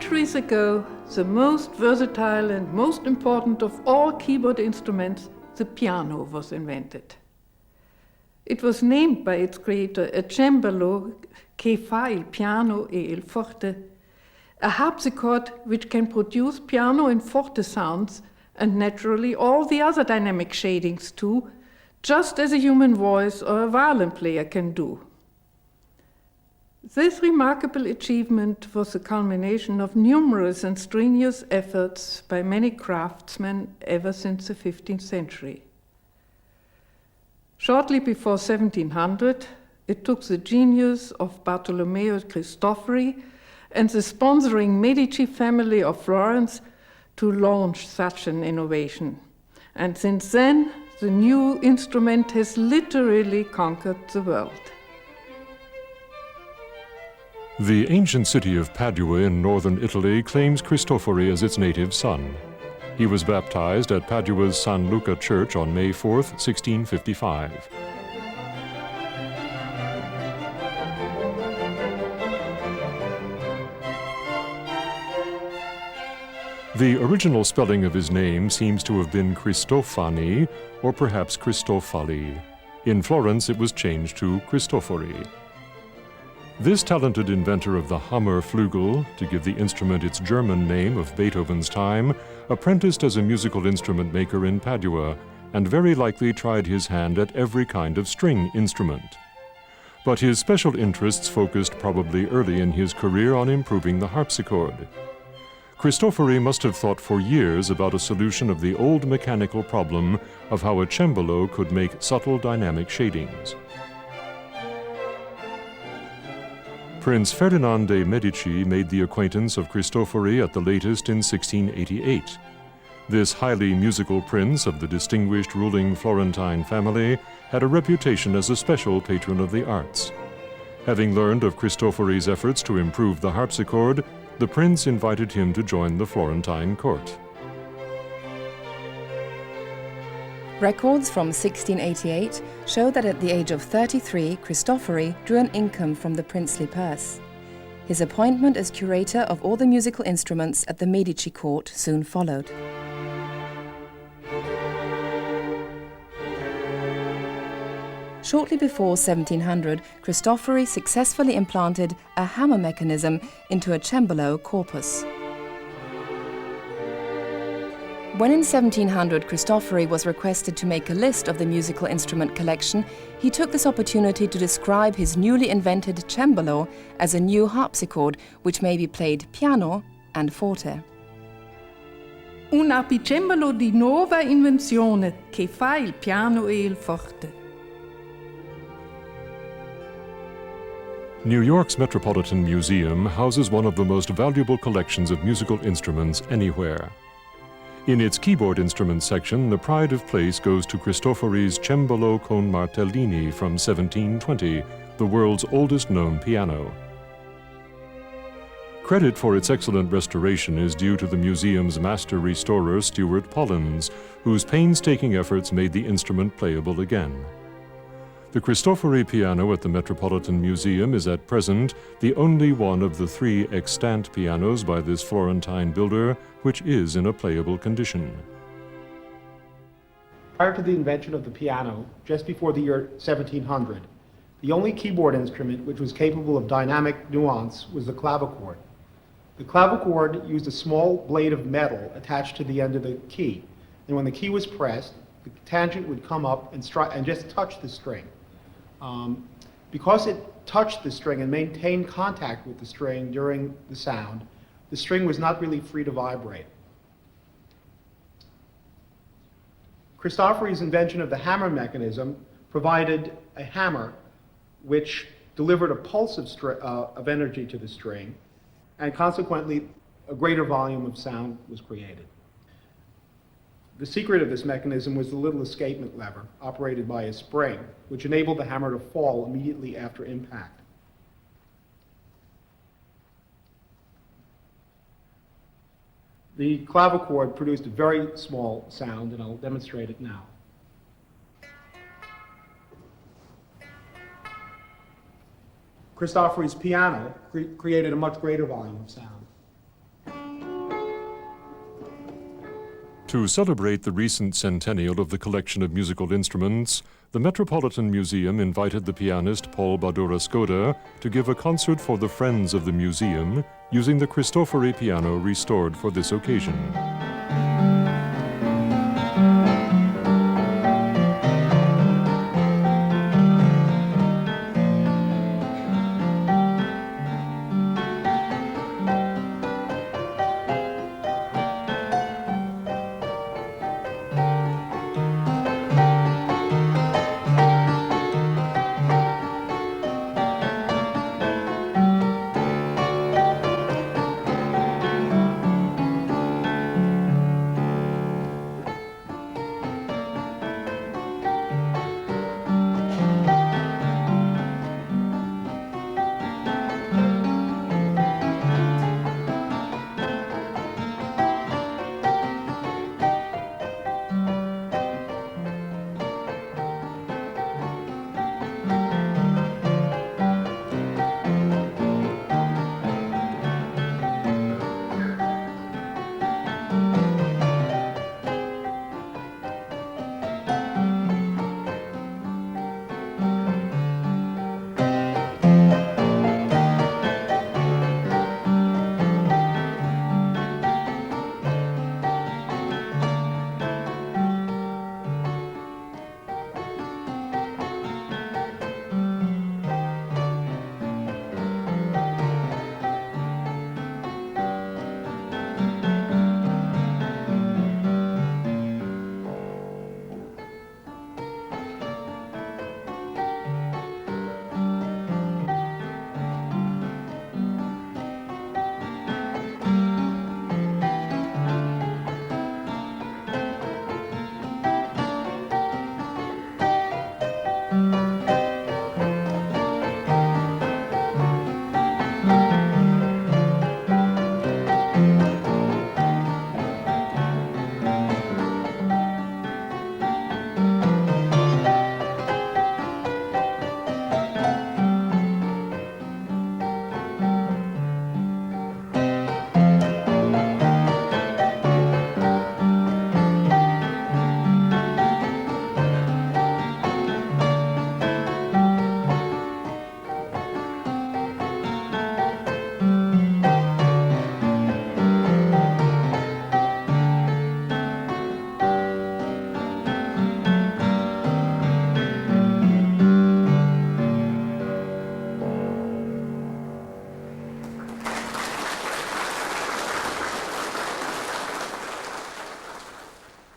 centuries ago, the most versatile and most important of all keyboard instruments, the piano, was invented. It was named by its creator a cembalo che fa il piano e il forte, a harpsichord which can produce piano and forte sounds, and naturally all the other dynamic shadings too, just as a human voice or a violin player can do. This remarkable achievement was the culmination of numerous and strenuous efforts by many craftsmen ever since the 15th century. Shortly before 1700, it took the genius of Bartolomeo Cristofori and the sponsoring Medici family of Florence to launch such an innovation. And since then, the new instrument has literally conquered the world. The ancient city of Padua in northern Italy claims Cristofori as its native son. He was baptized at Padua's San Luca Church on May 4th, 1655. The original spelling of his name seems to have been Cristofani, or perhaps Cristofali. In Florence, it was changed to Cristofori. This talented inventor of the Hammerflügel, to give the instrument its German name of Beethoven's time, apprenticed as a musical instrument maker in Padua, and very likely tried his hand at every kind of string instrument. But his special interests focused probably early in his career on improving the harpsichord. Cristofori must have thought for years about a solution of the old mechanical problem of how a cembalo could make subtle dynamic shadings. Prince Ferdinand de' Medici made the acquaintance of Cristofori at the latest in 1688. This highly musical prince of the distinguished ruling Florentine family had a reputation as a special patron of the arts. Having learned of Cristofori's efforts to improve the harpsichord, the prince invited him to join the Florentine court. Records from 1688 show that at the age of 33, Cristofori drew an income from the princely purse. His appointment as curator of all the musical instruments at the Medici court soon followed. Shortly before 1700, Cristofori successfully implanted a hammer mechanism into a cembalo corpus. When in 1700 Cristofori was requested to make a list of the musical instrument collection, he took this opportunity to describe his newly invented cembalo as a new harpsichord which may be played piano and forte. Un apicembalo di nuova invenzione che fa il piano e il forte. New York's Metropolitan Museum houses one of the most valuable collections of musical instruments anywhere. In its keyboard instruments section, the pride of place goes to Cristofori's Cembalo con Martellini from 1720, the world's oldest known piano. Credit for its excellent restoration is due to the museum's master restorer, Stuart Pollins, whose painstaking efforts made the instrument playable again. The Cristofori piano at the Metropolitan Museum is at present the only one of the 3 extant pianos by this Florentine builder which is in a playable condition. Prior to the invention of the piano, just before the year 1700, the only keyboard instrument which was capable of dynamic nuance was the clavichord. The clavichord used a small blade of metal attached to the end of the key, and when the key was pressed, the tangent would come up and just touch the string. Because it touched the string and maintained contact with the string during the sound, the string was not really free to vibrate. Cristofori's invention of the hammer mechanism provided a hammer which delivered a pulse of energy to the string, and consequently a greater volume of sound was created. The secret of this mechanism was the little escapement lever, operated by a spring, which enabled the hammer to fall immediately after impact. The clavichord produced a very small sound, and I'll demonstrate it now. Cristofori's piano created a much greater volume of sound. To celebrate the recent centennial of the collection of musical instruments, the Metropolitan Museum invited the pianist Paula Badura-Skoda to give a concert for the friends of the museum using the Cristofori piano restored for this occasion.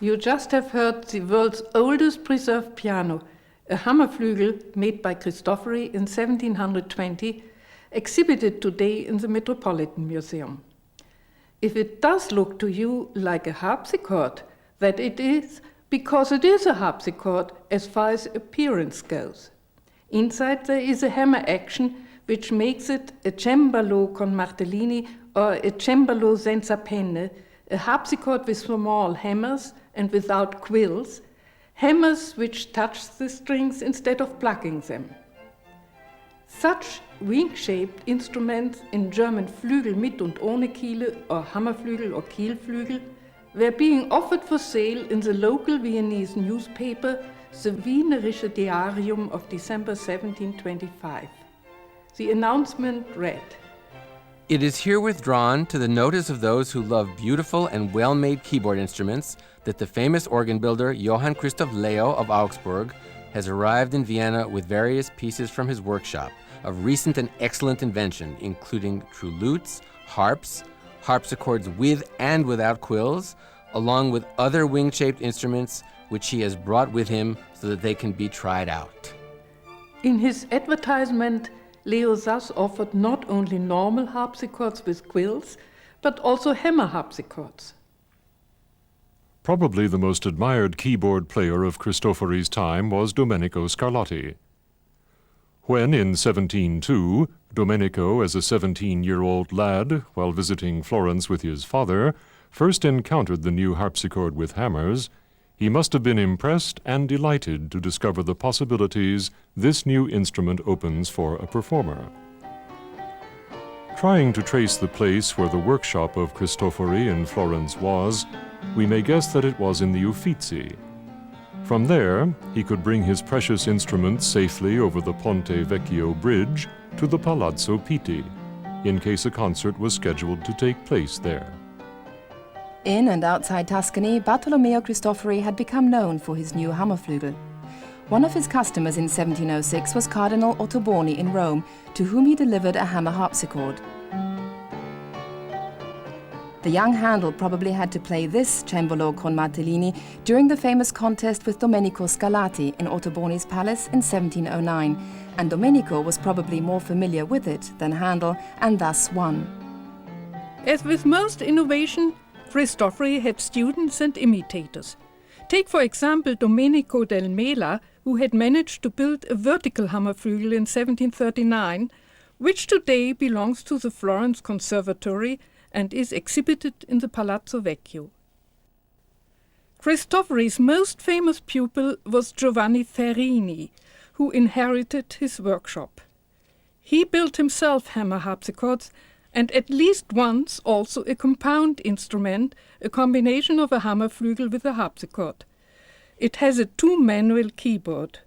You just have heard the world's oldest preserved piano, a Hammerflügel made by Cristofori in 1720, exhibited today in the Metropolitan Museum. If it does look to you like a harpsichord, that it is because it is a harpsichord as far as appearance goes. Inside there is a hammer action which makes it a cembalo con martellini or a cembalo senza penne, a harpsichord with small hammers and without quills, hammers which touch the strings instead of plucking them. Such wing-shaped instruments in German Flügel mit und ohne Kiele or Hammerflügel or Kielflügel were being offered for sale in the local Viennese newspaper, the Wienerische Diarium of December 1725. The announcement read, "It is herewith drawn to the notice of those who love beautiful and well-made keyboard instruments that the famous organ builder Johann Christoph Leo of Augsburg has arrived in Vienna with various pieces from his workshop of recent and excellent invention, including true lutes, harps, harpsichords with and without quills, along with other wing-shaped instruments which he has brought with him so that they can be tried out." In his advertisement, Leo thus offered not only normal harpsichords with quills, but also hammer harpsichords. Probably the most admired keyboard player of Cristofori's time was Domenico Scarlotti. When, in 1702, Domenico, as a 17-year-old lad, while visiting Florence with his father, first encountered the new harpsichord with hammers, he must have been impressed and delighted to discover the possibilities this new instrument opens for a performer. Trying to trace the place where the workshop of Cristofori in Florence was, we may guess that it was in the Uffizi. From there, he could bring his precious instruments safely over the Ponte Vecchio bridge to the Palazzo Pitti, in case a concert was scheduled to take place there. In and outside Tuscany, Bartolomeo Cristofori had become known for his new Hammerflügel. One of his customers in 1706 was Cardinal Ottoboni in Rome, to whom he delivered a hammer harpsichord. The young Handel probably had to play this cembalo con martellini during the famous contest with Domenico Scarlotti in Ottoboni's palace in 1709, and Domenico was probably more familiar with it than Handel and thus won. As with most innovation, Cristofori had students and imitators. Take for example Domenico del Mela, who had managed to build a vertical Hammerflügel in 1739, which today belongs to the Florence Conservatory and is exhibited in the Palazzo Vecchio. Cristofori's most famous pupil was Giovanni Ferrini, who inherited his workshop. He built himself hammer harpsichords and at least once also a compound instrument, a combination of a Hammerflügel with a harpsichord. It has a two-manual keyboard.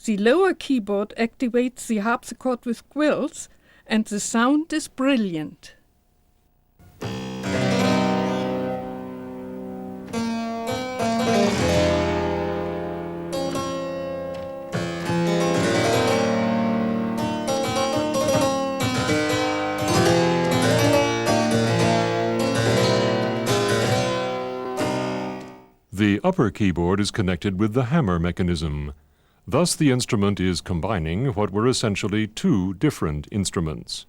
The lower keyboard activates the harpsichord with quills, and the sound is brilliant. The upper keyboard is connected with the hammer mechanism. Thus the instrument is combining what were essentially two different instruments.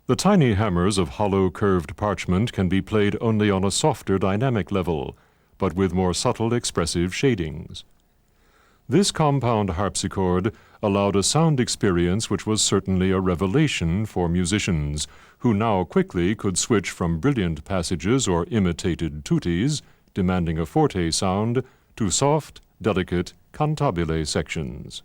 The tiny hammers of hollow curved parchment can be played only on a softer dynamic level, but with more subtle expressive shadings. This compound harpsichord allowed a sound experience which was certainly a revelation for musicians, who now quickly could switch from brilliant passages or imitated tutis, demanding a forte sound, to soft, delicate cantabile sections.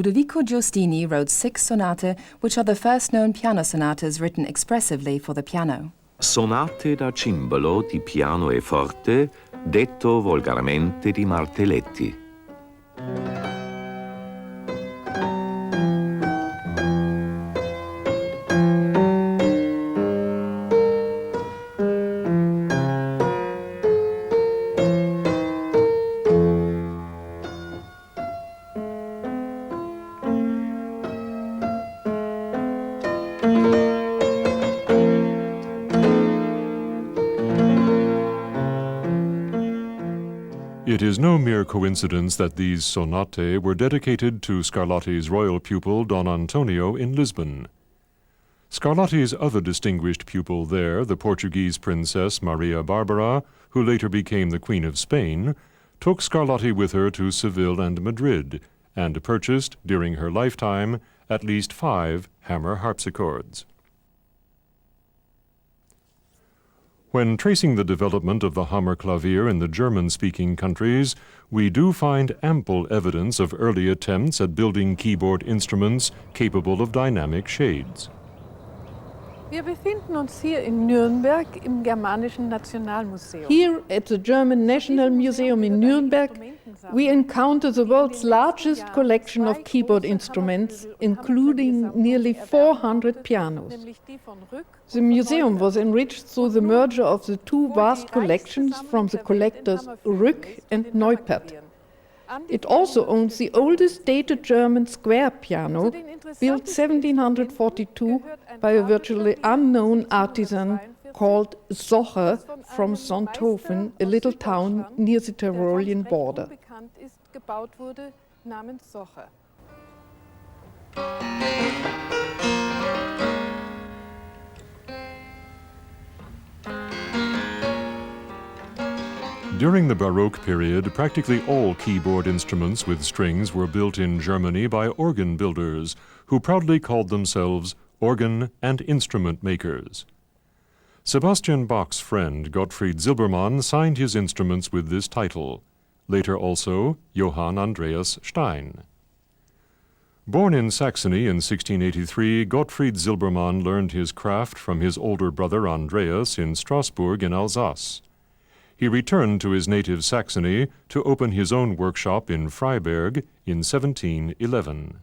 Ludovico Giustini wrote 6 sonate, which are the first known piano sonatas written expressively for the piano. Sonate da cimbalo di piano e forte, detto volgarmente di martelletti. It is no mere coincidence that these sonate were dedicated to Scarlotti's royal pupil Don Antonio in Lisbon. Scarlotti's other distinguished pupil there, the Portuguese princess Maria Barbara, who later became the Queen of Spain, took Scarlotti with her to Seville and Madrid, and purchased, during her lifetime, at least 5 hammer harpsichords. When tracing the development of the Hammerklavier in the German-speaking countries, we do find ample evidence of early attempts at building keyboard instruments capable of dynamic shades. Wir befinden uns hier in Nürnberg im Germanischen Nationalmuseum. Here at the German National Museum in Nuremberg, we encounter the world's largest collection of keyboard instruments, including nearly 400 pianos. The museum was enriched through the merger of the two vast collections from the collectors Rück and Neupert. It also owns the oldest dated German square piano, built 1742 by a virtually unknown artisan called Socher from Sonthofen, a little town near the Tyrolean border. During the Baroque period, practically all keyboard instruments with strings were built in Germany by organ builders, who proudly called themselves organ and instrument makers. Sebastian Bach's friend Gottfried Silbermann signed his instruments with this title, later also Johann Andreas Stein. Born in Saxony in 1683, Gottfried Silbermann learned his craft from his older brother Andreas in Strasbourg in Alsace. He returned to his native Saxony to open his own workshop in Freiberg in 1711.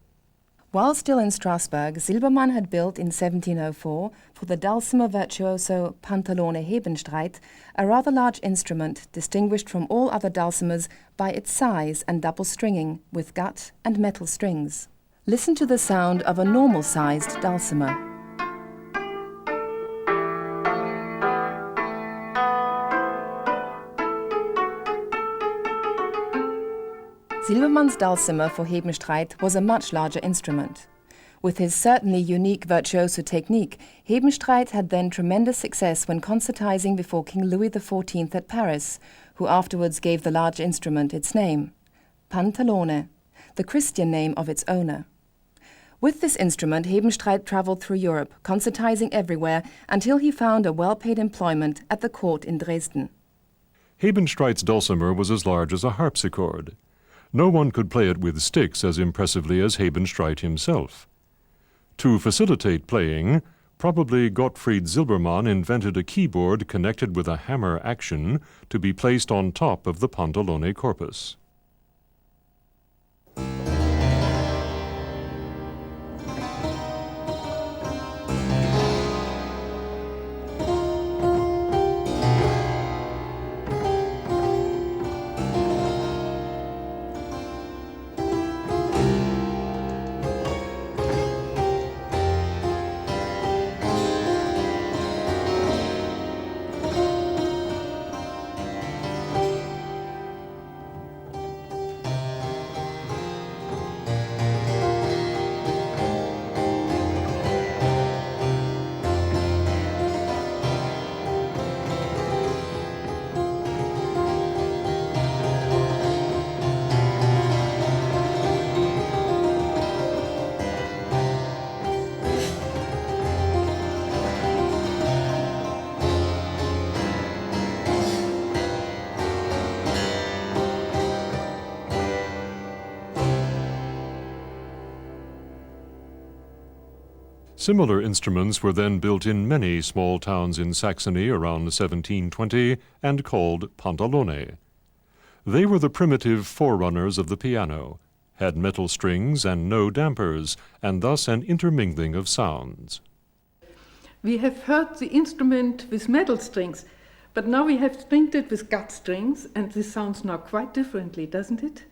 While still in Strasbourg, Silbermann had built in 1704 for the dulcimer virtuoso Pantalone Hebenstreit a rather large instrument distinguished from all other dulcimers by its size and double stringing with gut and metal strings. Listen to the sound of a normal-sized dulcimer. Silbermann's dulcimer for Hebenstreit was a much larger instrument. With his certainly unique virtuoso technique, Hebenstreit had then tremendous success when concertizing before King Louis XIV at Paris, who afterwards gave the large instrument its name, Pantalone, the Christian name of its owner. With this instrument, Hebenstreit traveled through Europe, concertizing everywhere until he found a well-paid employment at the court in Dresden. Hebenstreit's dulcimer was as large as a harpsichord. No one could play it with sticks as impressively as Hebenstreit himself. To facilitate playing, probably Gottfried Silbermann invented a keyboard connected with a hammer action to be placed on top of the Pantalone corpus. Similar instruments were then built in many small towns in Saxony around 1720 and called pantalone. They were the primitive forerunners of the piano, had metal strings and no dampers, and thus an intermingling of sounds. We have heard the instrument with metal strings, but now we have stringed it with gut strings, and this sounds now quite differently, doesn't it?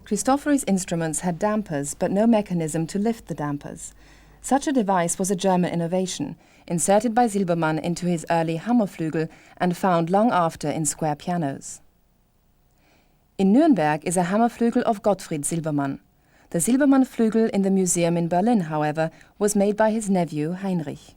Cristofori's instruments had dampers, but no mechanism to lift the dampers. Such a device was a German innovation, inserted by Silbermann into his early Hammerflügel and found long after in square pianos. In Nuremberg is a Hammerflügel of Gottfried Silbermann. The Silbermann Flügel in the museum in Berlin, however, was made by his nephew Heinrich.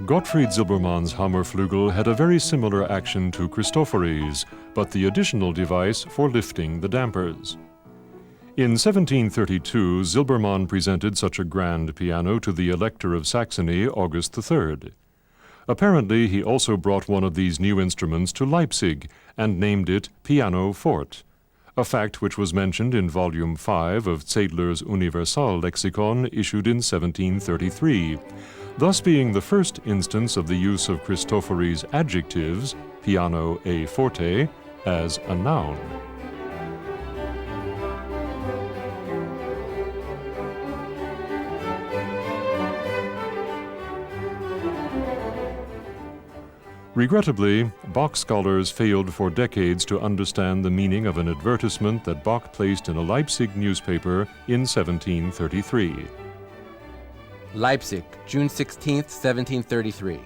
Gottfried Silbermann's Hammerflügel had a very similar action to Cristofori's, but the additional device for lifting the dampers. In 1732, Silbermann presented such a grand piano to the Elector of Saxony, August III. Apparently, he also brought one of these new instruments to Leipzig and named it Pianoforte, a fact which was mentioned in Volume 5 of Zeidler's Universallexikon, issued in 1733, thus being the first instance of the use of Cristofori's adjectives, piano e forte, as a noun. Regrettably, Bach scholars failed for decades to understand the meaning of an advertisement that Bach placed in a Leipzig newspaper in 1733. Leipzig, June 16, 1733.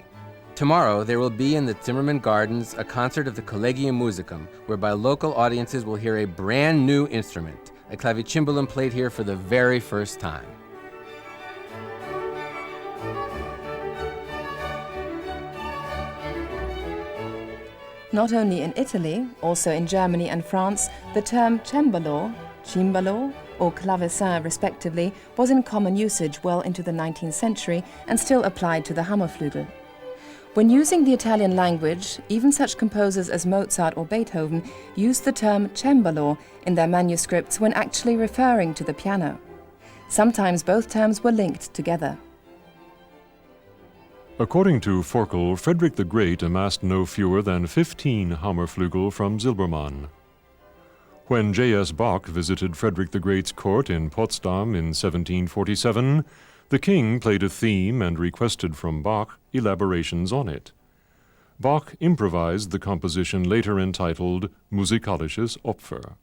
Tomorrow there will be in the Zimmermann Gardens a concert of the Collegium Musicum, whereby local audiences will hear a brand new instrument, a clavicimbalum played here for the very first time. Not only in Italy, also in Germany and France, the term cembalo, cimbalo, or clavecin respectively, was in common usage well into the 19th century and still applied to the Hammerflügel. When using the Italian language, even such composers as Mozart or Beethoven used the term cembalo in their manuscripts when actually referring to the piano. Sometimes both terms were linked together. According to Forkel, Frederick the Great amassed no fewer than 15 Hammerflügel from Silbermann. When J.S. Bach visited Frederick the Great's court in Potsdam in 1747, the king played a theme and requested from Bach elaborations on it. Bach improvised the composition later entitled Musicologist Opfer.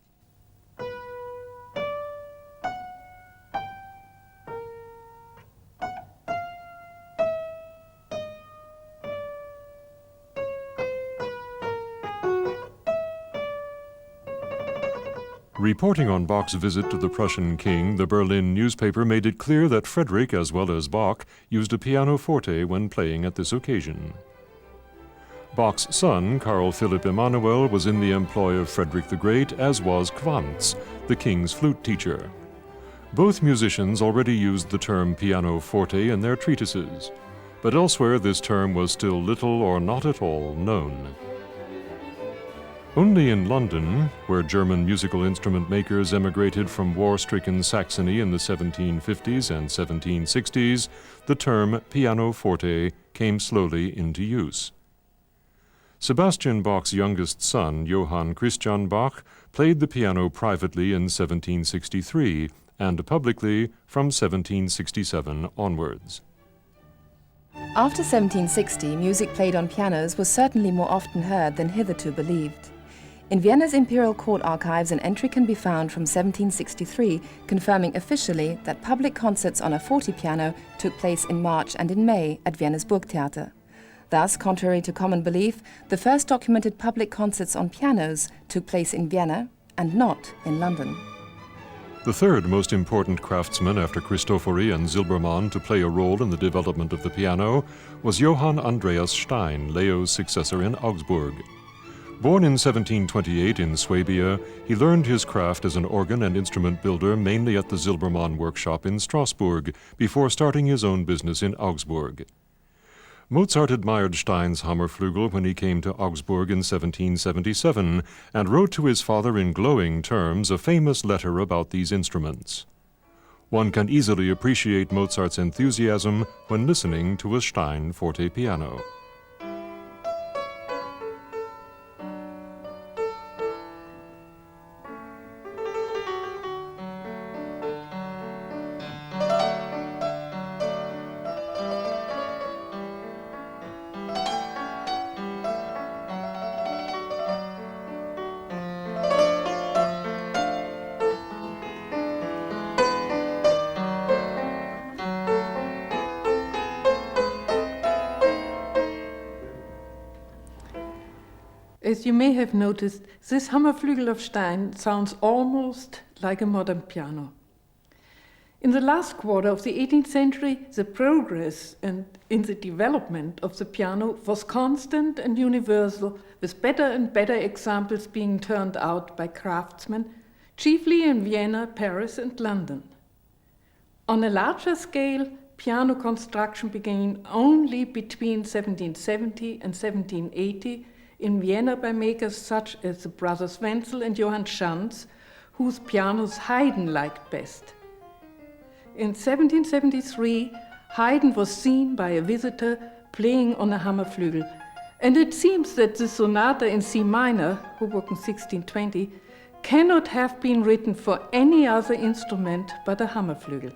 Reporting on Bach's visit to the Prussian king, the Berlin newspaper made it clear that Frederick, as well as Bach, used a pianoforte when playing at this occasion. Bach's son, Carl Philipp Emanuel, was in the employ of Frederick the Great, as was Quantz, the king's flute teacher. Both musicians already used the term pianoforte in their treatises, but elsewhere this term was still little or not at all known. Only in London, where German musical instrument makers emigrated from war-stricken Saxony in the 1750s and 1760s, the term pianoforte came slowly into use. Sebastian Bach's youngest son, Johann Christian Bach, played the piano privately in 1763 and publicly from 1767 onwards. After 1760, music played on pianos was certainly more often heard than hitherto believed. In Vienna's Imperial Court archives, an entry can be found from 1763 confirming officially that public concerts on a fortepiano took place in March and in May at Vienna's Burgtheater. Thus, contrary to common belief, the first documented public concerts on pianos took place in Vienna and not in London. The third most important craftsman after Cristofori and Silbermann to play a role in the development of the piano was Johann Andreas Stein, Leo's successor in Augsburg. Born in 1728 in Swabia, he learned his craft as an organ and instrument builder mainly at the Silbermann workshop in Strasbourg before starting his own business in Augsburg. Mozart admired Stein's Hammerflügel when he came to Augsburg in 1777 and wrote to his father in glowing terms a famous letter about these instruments. One can easily appreciate Mozart's enthusiasm when listening to a Stein forte piano. As you may have noticed, this Hammerflügel of Stein sounds almost like a modern piano. In the last quarter of the 18th century, the progress in the development of the piano was constant and universal, with better and better examples being turned out by craftsmen, chiefly in Vienna, Paris, and London. On a larger scale, piano construction began only between 1770 and 1780 in Vienna by makers such as the brothers Wenzel and Johann Schanz, whose pianos Haydn liked best. In 1773, Haydn was seen by a visitor playing on a Hammerflügel, and it seems that the sonata in C minor, Hoboken 1620, cannot have been written for any other instrument but a Hammerflügel.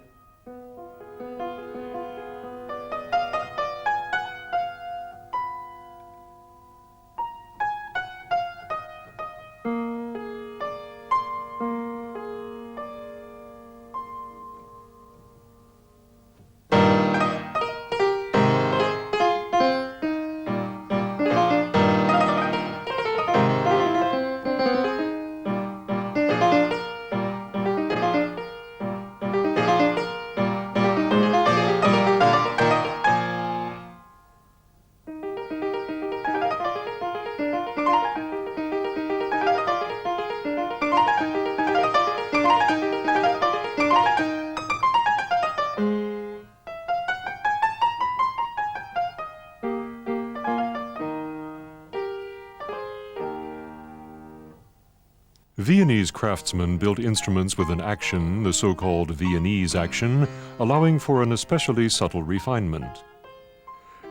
Viennese craftsmen built instruments with an action, the so-called Viennese action, allowing for an especially subtle refinement.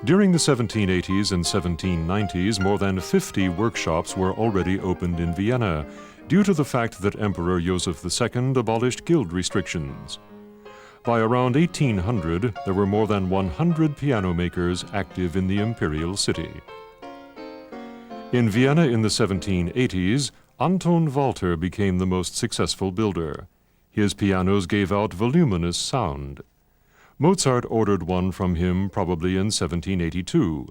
During the 1780s and 1790s, more than 50 workshops were already opened in Vienna, due to the fact that Emperor Joseph II abolished guild restrictions. By around 1800, there were more than 100 piano makers active in the imperial city. In Vienna in the 1780s, Anton Walter became the most successful builder. His pianos gave out voluminous sound. Mozart ordered one from him probably in 1782.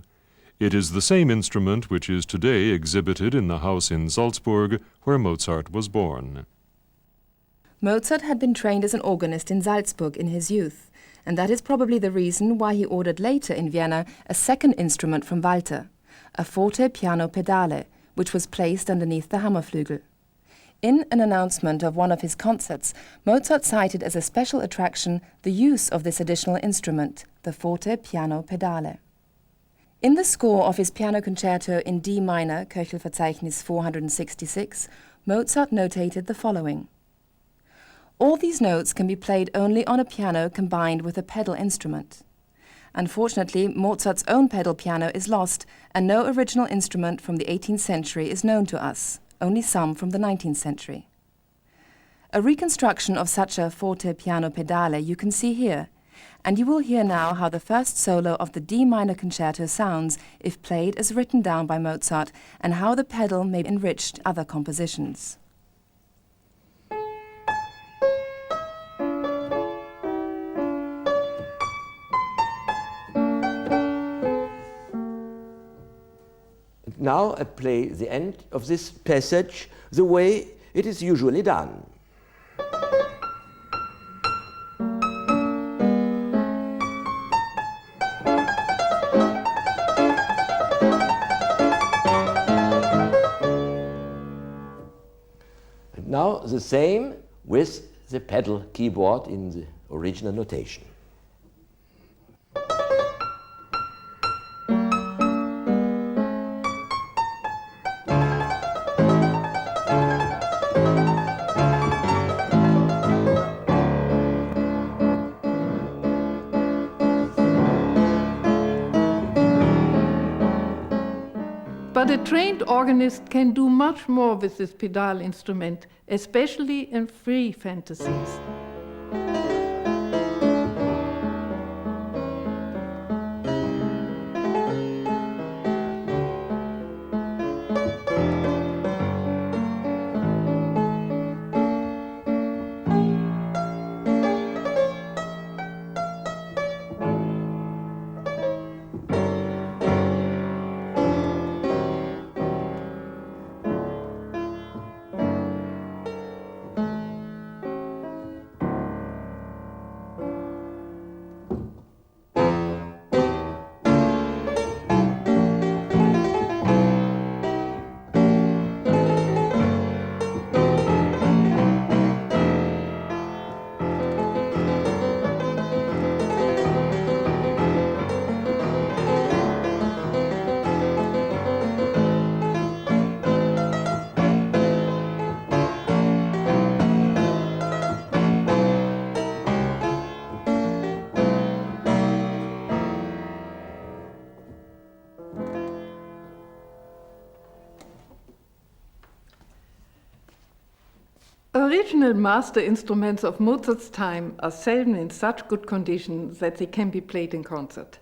It is the same instrument which is today exhibited in the house in Salzburg, where Mozart was born. Mozart had been trained as an organist in Salzburg in his youth, and that is probably the reason why he ordered later in Vienna a second instrument from Walter, a forte piano pedale, which was placed underneath the Hammerflügel. In an announcement of one of his concerts, Mozart cited as a special attraction the use of this additional instrument, the forte piano pedale. In the score of his piano concerto in D minor, Köchelverzeichnis 466, Mozart notated the following. All these notes can be played only on a piano combined with a pedal instrument. Unfortunately, Mozart's own pedal piano is lost, and no original instrument from the 18th century is known to us, only some from the 19th century. A reconstruction of such a forte piano pedale you can see here, and you will hear now how the first solo of the D minor concerto sounds if played as written down by Mozart, and how the pedal may enrich other compositions. Now I play the end of this passage the way it is usually done. And now the same with the pedal keyboard in the original notation. trained organist can do much more with this pedal instrument, especially in free fantasies. Original master instruments of Mozart's time are seldom in such good condition that they can be played in concert.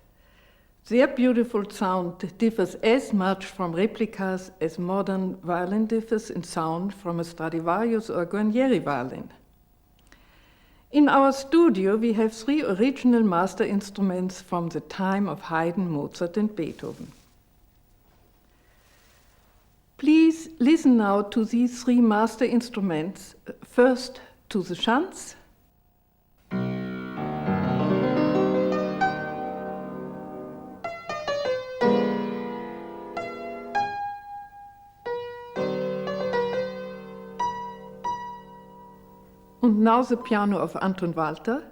Their beautiful sound differs as much from replicas as modern violin differs in sound from a Stradivarius or Guarnieri violin. In our studio, we have 3 original master instruments from the time of Haydn, Mozart, and Beethoven. Please listen now to these 3 master instruments. First to the Schanz. And now the piano of Anton Walter.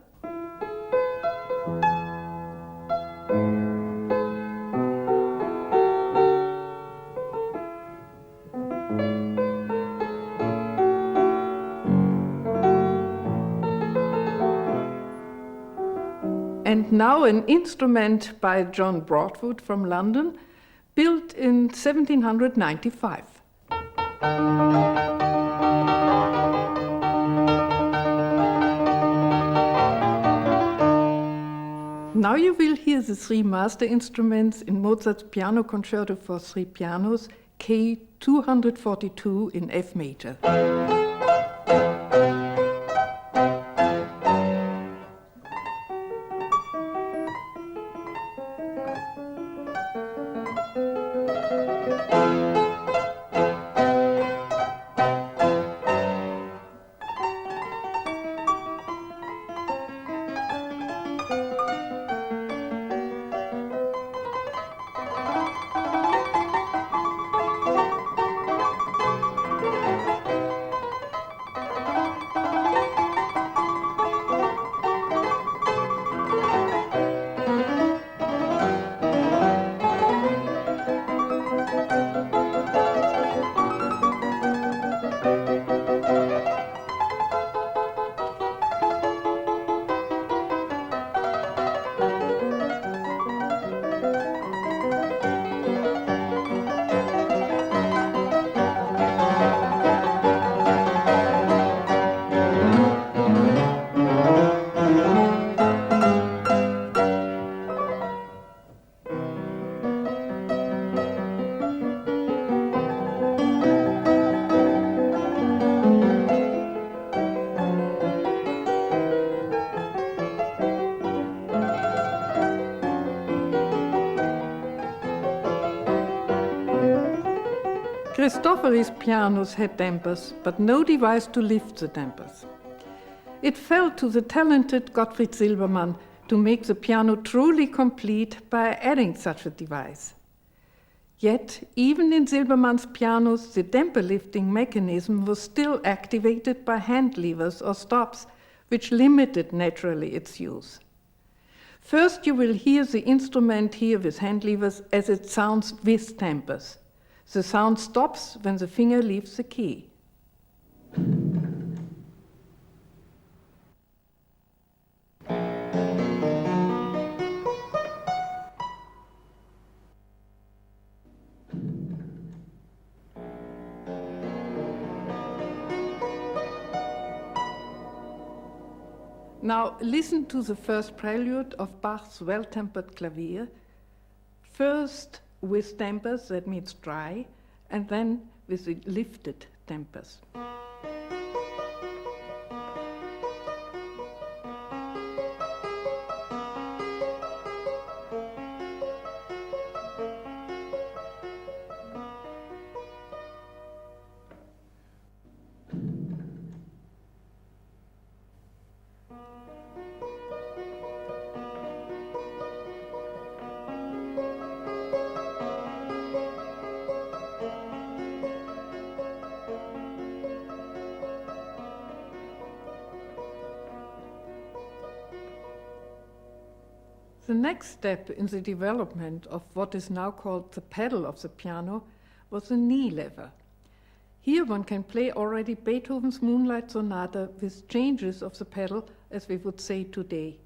And now an instrument by John Broadwood from London, built in 1795. Now you will hear the 3 master instruments in Mozart's Piano Concerto for 3 pianos, K 242 in F major. Cristofori's pianos had dampers, but no device to lift the dampers. It fell to the talented Gottfried Silbermann to make the piano truly complete by adding such a device. Yet, even in Silbermann's pianos, the damper lifting mechanism was still activated by hand levers or stops, which limited naturally its use. First, you will hear the instrument here with hand levers as it sounds with dampers. The sound stops when the finger leaves the key. Now listen to the first prelude of Bach's Well-Tempered Clavier, first with tempers, that means dry, and then with the lifted tempers. The next step in the development of what is now called the pedal of the piano was the knee lever. Here one can play already Beethoven's Moonlight Sonata with changes of the pedal, as we would say today.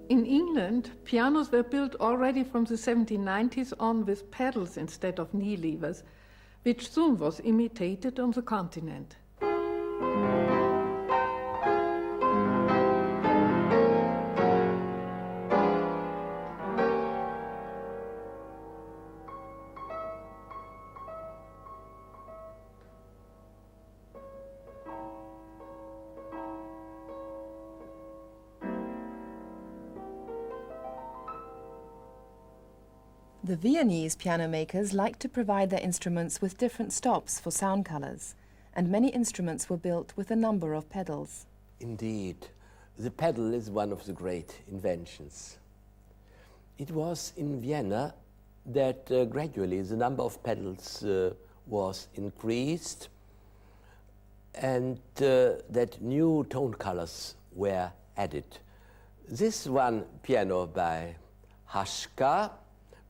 In England, pianos were built already from the 1790s on with pedals instead of knee levers, which soon was imitated on the continent. The Viennese piano makers liked to provide their instruments with different stops for sound colors, and many instruments were built with a number of pedals. Indeed, the pedal is one of the great inventions. It was in Vienna that gradually the number of pedals was increased, and that new tone colors were added. This one piano by Haschka,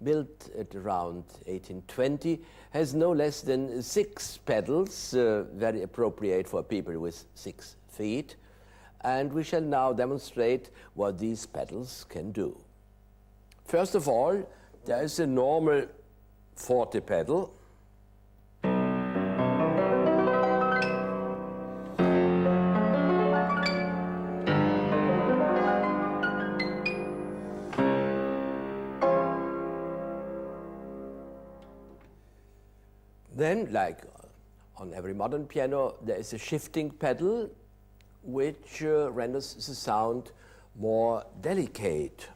built at around 1820, has no less than 6 pedals, very appropriate for people with 6 feet. And we shall now demonstrate what these pedals can do. First of all, there is a normal forte pedal. Then, like on every modern piano, there is a shifting pedal which renders the sound more delicate.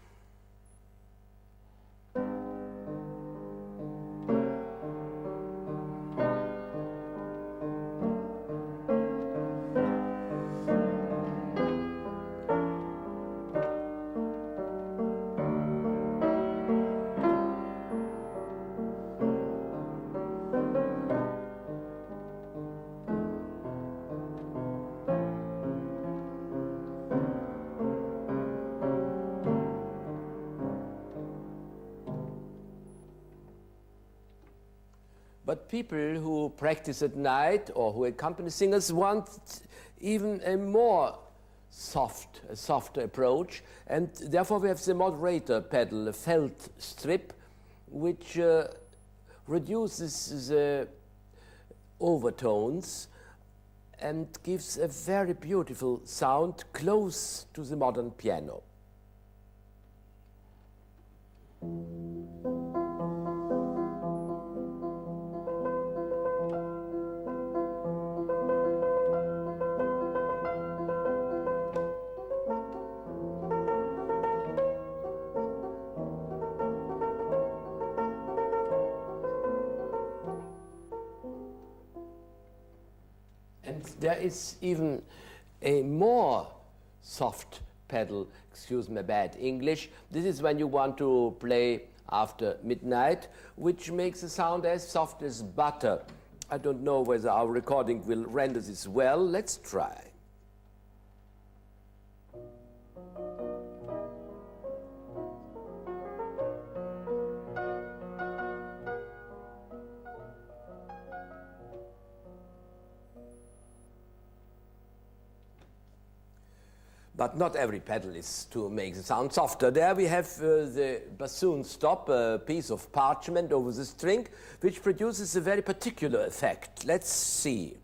But people who practice at night or who accompany singers want even a more softer approach, and therefore we have the moderator pedal, a felt strip, which reduces the overtones and gives a very beautiful sound close to the modern piano. There is even a more soft pedal, excuse my bad English. This is when you want to play after midnight, which makes a sound as soft as butter. I don't know whether our recording will render this well. Let's try. But not every pedal is to make the sound softer. There we have the bassoon stop, a piece of parchment over the string, which produces a very particular effect. Let's see.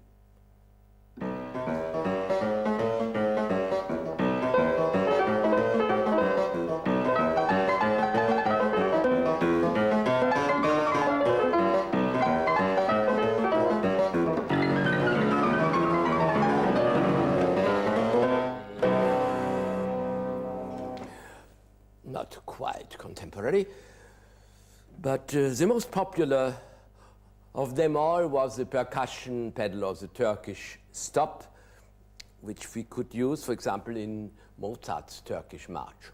Not quite contemporary, but the most popular of them all was the percussion pedal or the Turkish stop, which we could use, for example, in Mozart's Turkish March.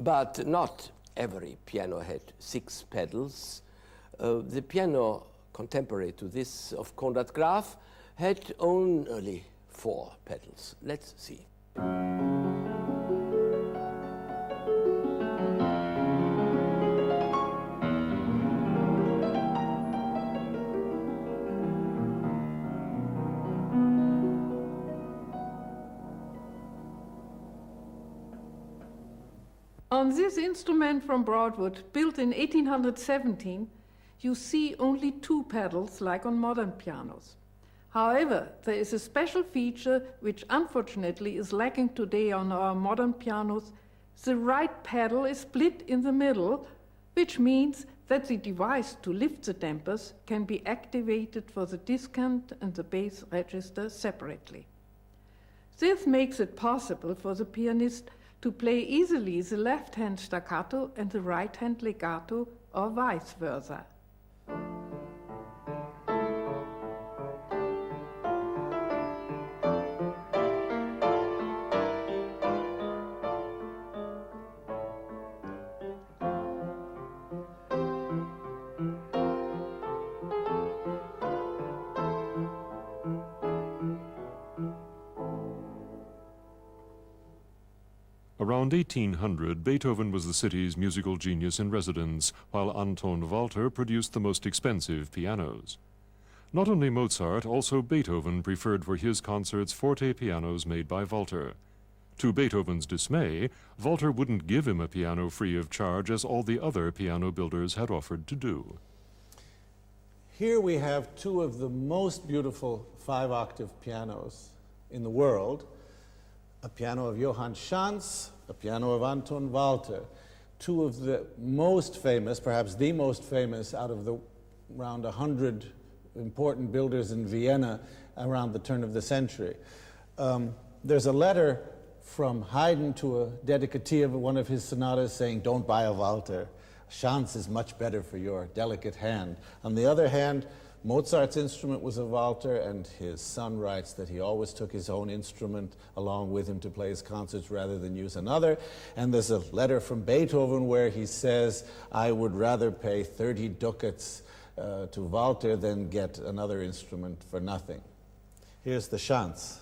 But not every piano had 6 pedals. The piano contemporary to this of Conrad Graf had only 4 pedals. Let's see. On this instrument from Broadwood, built in 1817, you see only 2 pedals like on modern pianos. However, there is a special feature which unfortunately is lacking today on our modern pianos. The right pedal is split in the middle, which means that the device to lift the dampers can be activated for the discant and the bass register separately. This makes it possible for the pianist to play easily the left-hand staccato and the right-hand legato, or vice versa. Around 1800, Beethoven was the city's musical genius in residence, while Anton Walter produced the most expensive pianos. Not only Mozart, also Beethoven preferred for his concerts forte pianos made by Walter. To Beethoven's dismay, Walter wouldn't give him a piano free of charge, as all the other piano builders had offered to do. Here we have 2 of the most beautiful 5-octave pianos in the world. A piano of Johann Schanz, a piano of Anton Walter, 2 of the most famous, perhaps the most famous, out of the around 100 important builders in Vienna around the turn of the century. There's a letter from Haydn to a dedicatee of one of his sonatas saying, "Don't buy a Walter. Schanz is much better for your delicate hand." On the other hand, Mozart's instrument was a Walter, and his son writes that he always took his own instrument along with him to play his concerts rather than use another. And there's a letter from Beethoven where he says, "I would rather pay 30 ducats to Walter than get another instrument for nothing." Here's the Schanz.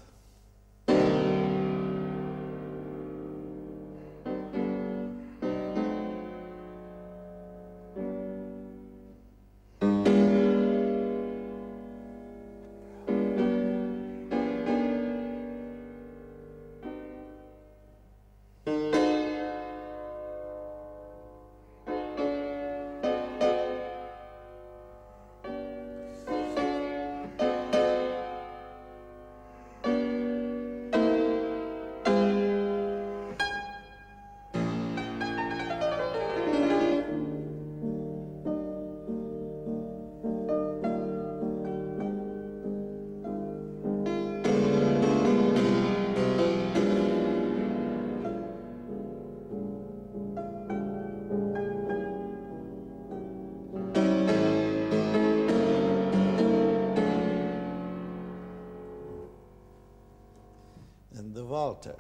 and the Walter.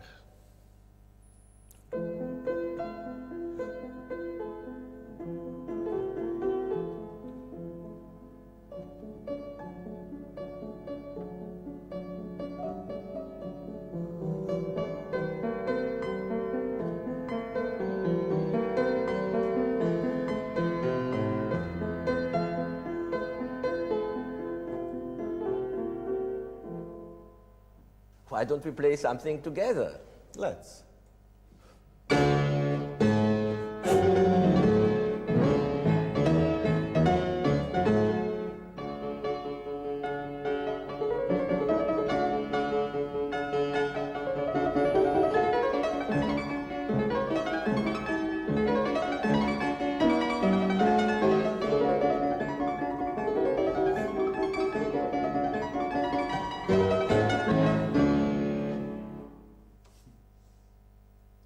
Why don't we play something together? Let's.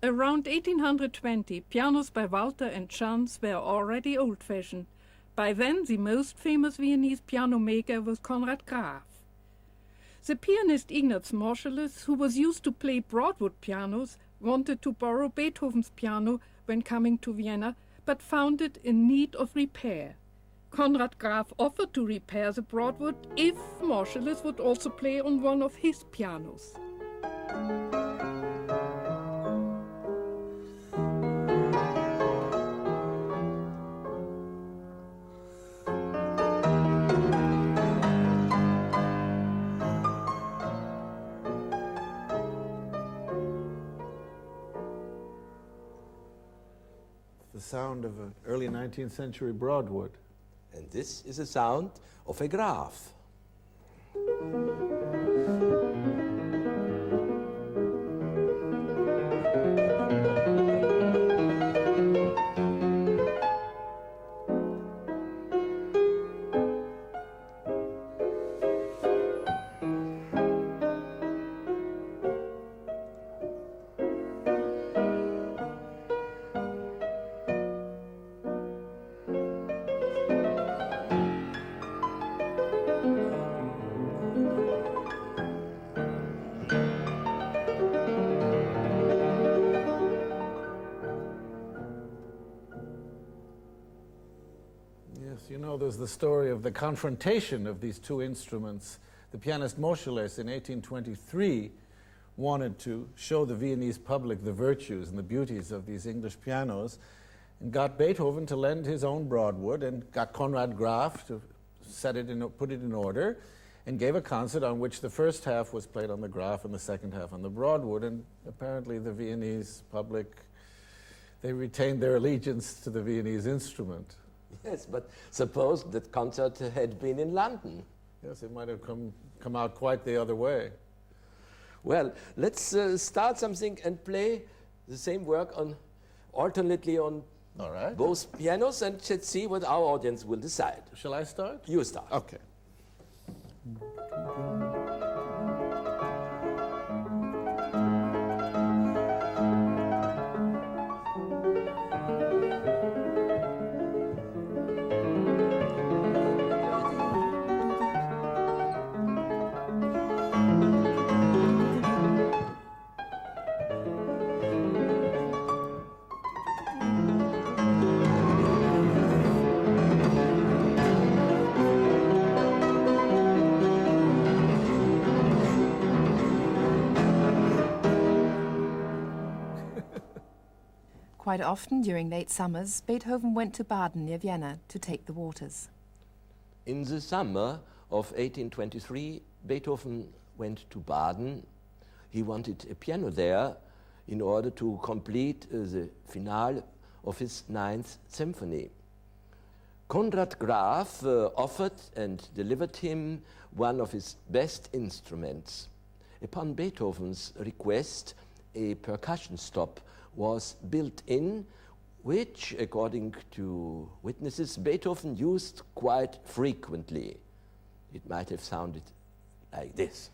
Around 1820, pianos by Walter and Chance were already old-fashioned. By then, the most famous Viennese piano maker was Conrad Graf. The pianist Ignaz Moscheles, who was used to play Broadwood pianos, wanted to borrow Beethoven's piano when coming to Vienna, but found it in need of repair. Conrad Graf offered to repair the Broadwood if Moscheles would also play on one of his pianos. The sound of an early 19th century Broadwood. And this is the sound of a Graf. You know, there's the story of the confrontation of these two instruments. The pianist Moscheles in 1823 wanted to show the Viennese public the virtues and the beauties of these English pianos and got Beethoven to lend his own Broadwood and got Conrad Graf to put it in order and gave a concert on which the first half was played on the Graf and the second half on the Broadwood. And apparently the Viennese public, they retained their allegiance to the Viennese instrument. Yes, but suppose that concert had been in London. Yes, it might have come out quite the other way. Well, let's start something and play the same work alternately on both pianos, and let's see what our audience will decide. Shall I start? You start. Okay. Quite often during late summers, Beethoven went to Baden near Vienna to take the waters. In the summer of 1823, Beethoven went to Baden. He wanted a piano there in order to complete the finale of his 9th symphony. Conrad Graf offered and delivered him one of his best instruments. Upon Beethoven's request, a percussion stop was built in, which, according to witnesses, Beethoven used quite frequently. It might have sounded like this.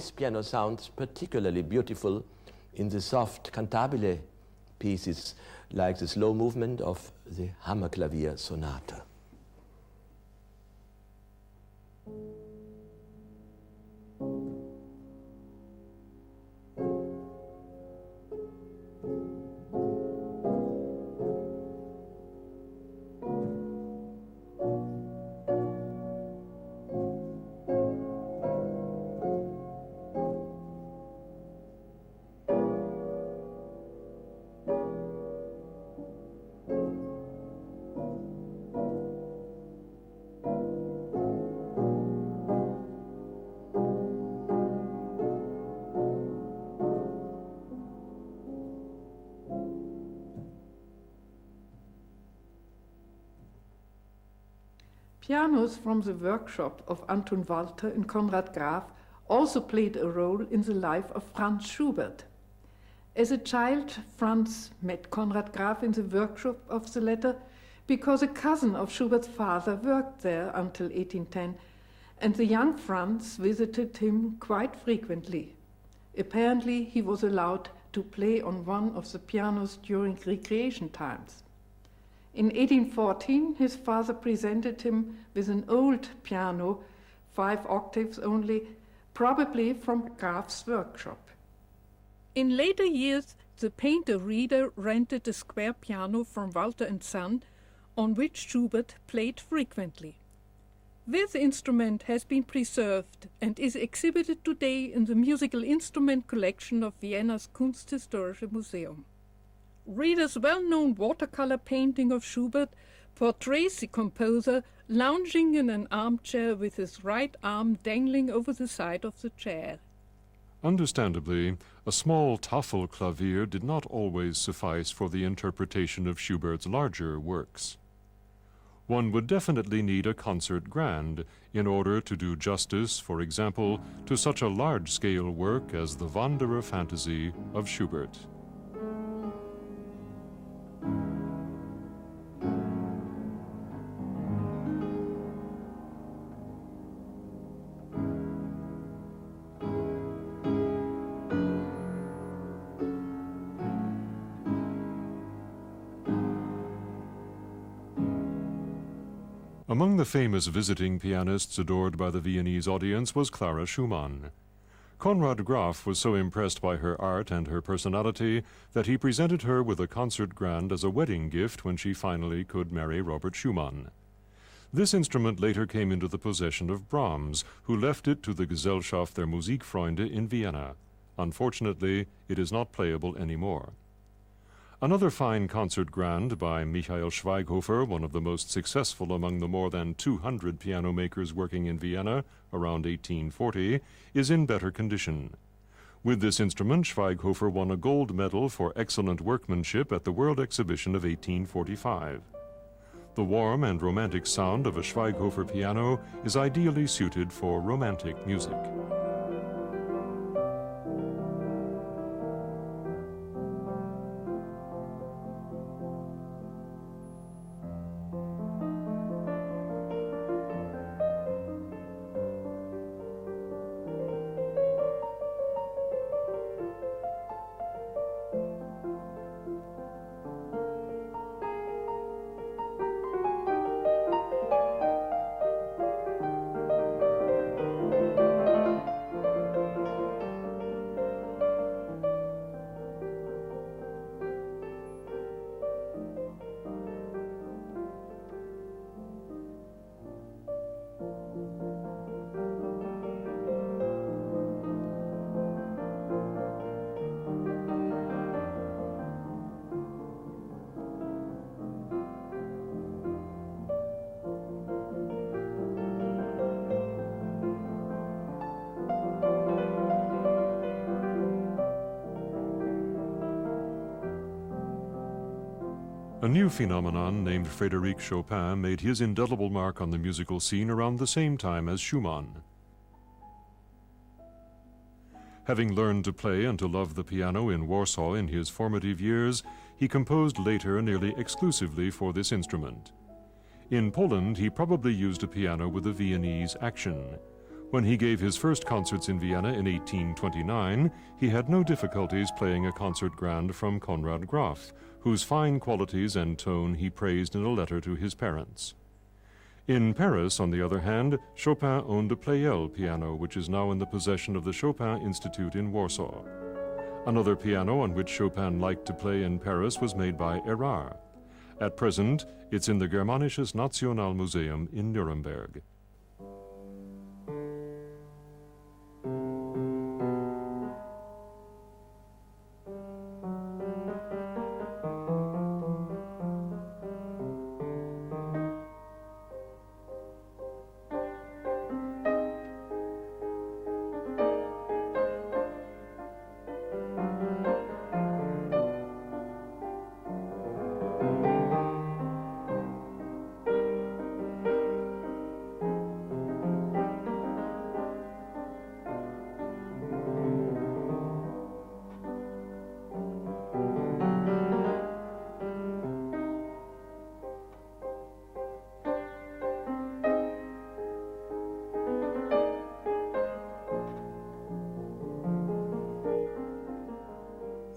this piano sounds particularly beautiful in the soft cantabile pieces, like the slow movement of the Hammerklavier Sonata. Pianos from the workshop of Anton Walter and Konrad Graf also played a role in the life of Franz Schubert. As a child, Franz met Konrad Graf in the workshop of the latter because a cousin of Schubert's father worked there until 1810, and the young Franz visited him quite frequently. Apparently, he was allowed to play on one of the pianos during recreation times. In 1814, his father presented him with an old piano, 5 octaves only, probably from Graf's workshop. In later years, the painter Rieder rented a square piano from Walter and Son, on which Schubert played frequently. This instrument has been preserved and is exhibited today in the musical instrument collection of Vienna's Kunsthistorische Museum. Rieder's well-known watercolor painting of Schubert portrays the composer lounging in an armchair with his right arm dangling over the side of the chair. Understandably, a small Tafelklavier did not always suffice for the interpretation of Schubert's larger works. One would definitely need a concert grand in order to do justice, for example, to such a large-scale work as the Wanderer Fantasy of Schubert. Among the famous visiting pianists adored by the Viennese audience was Clara Schumann. Konrad Graf was so impressed by her art and her personality that he presented her with a concert grand as a wedding gift when she finally could marry Robert Schumann. This instrument later came into the possession of Brahms, who left it to the Gesellschaft der Musikfreunde in Vienna. Unfortunately, it is not playable anymore. Another fine concert grand by Michael Schweighofer, one of the most successful among the more than 200 piano makers working in Vienna around 1840, is in better condition. With this instrument, Schweighofer won a gold medal for excellent workmanship at the World Exhibition of 1845. The warm and romantic sound of a Schweighofer piano is ideally suited for romantic music. A new phenomenon named Frédéric Chopin made his indelible mark on the musical scene around the same time as Schumann. Having learned to play and to love the piano in Warsaw in his formative years, he composed later nearly exclusively for this instrument. In Poland, he probably used a piano with a Viennese action. When he gave his first concerts in Vienna in 1829, he had no difficulties playing a concert grand from Konrad Graf, whose fine qualities and tone he praised in a letter to his parents. In Paris, on the other hand, Chopin owned a Pleyel piano, which is now in the possession of the Chopin Institute in Warsaw. Another piano on which Chopin liked to play in Paris was made by Erard. At present, it's in the Germanisches Nationalmuseum in Nuremberg.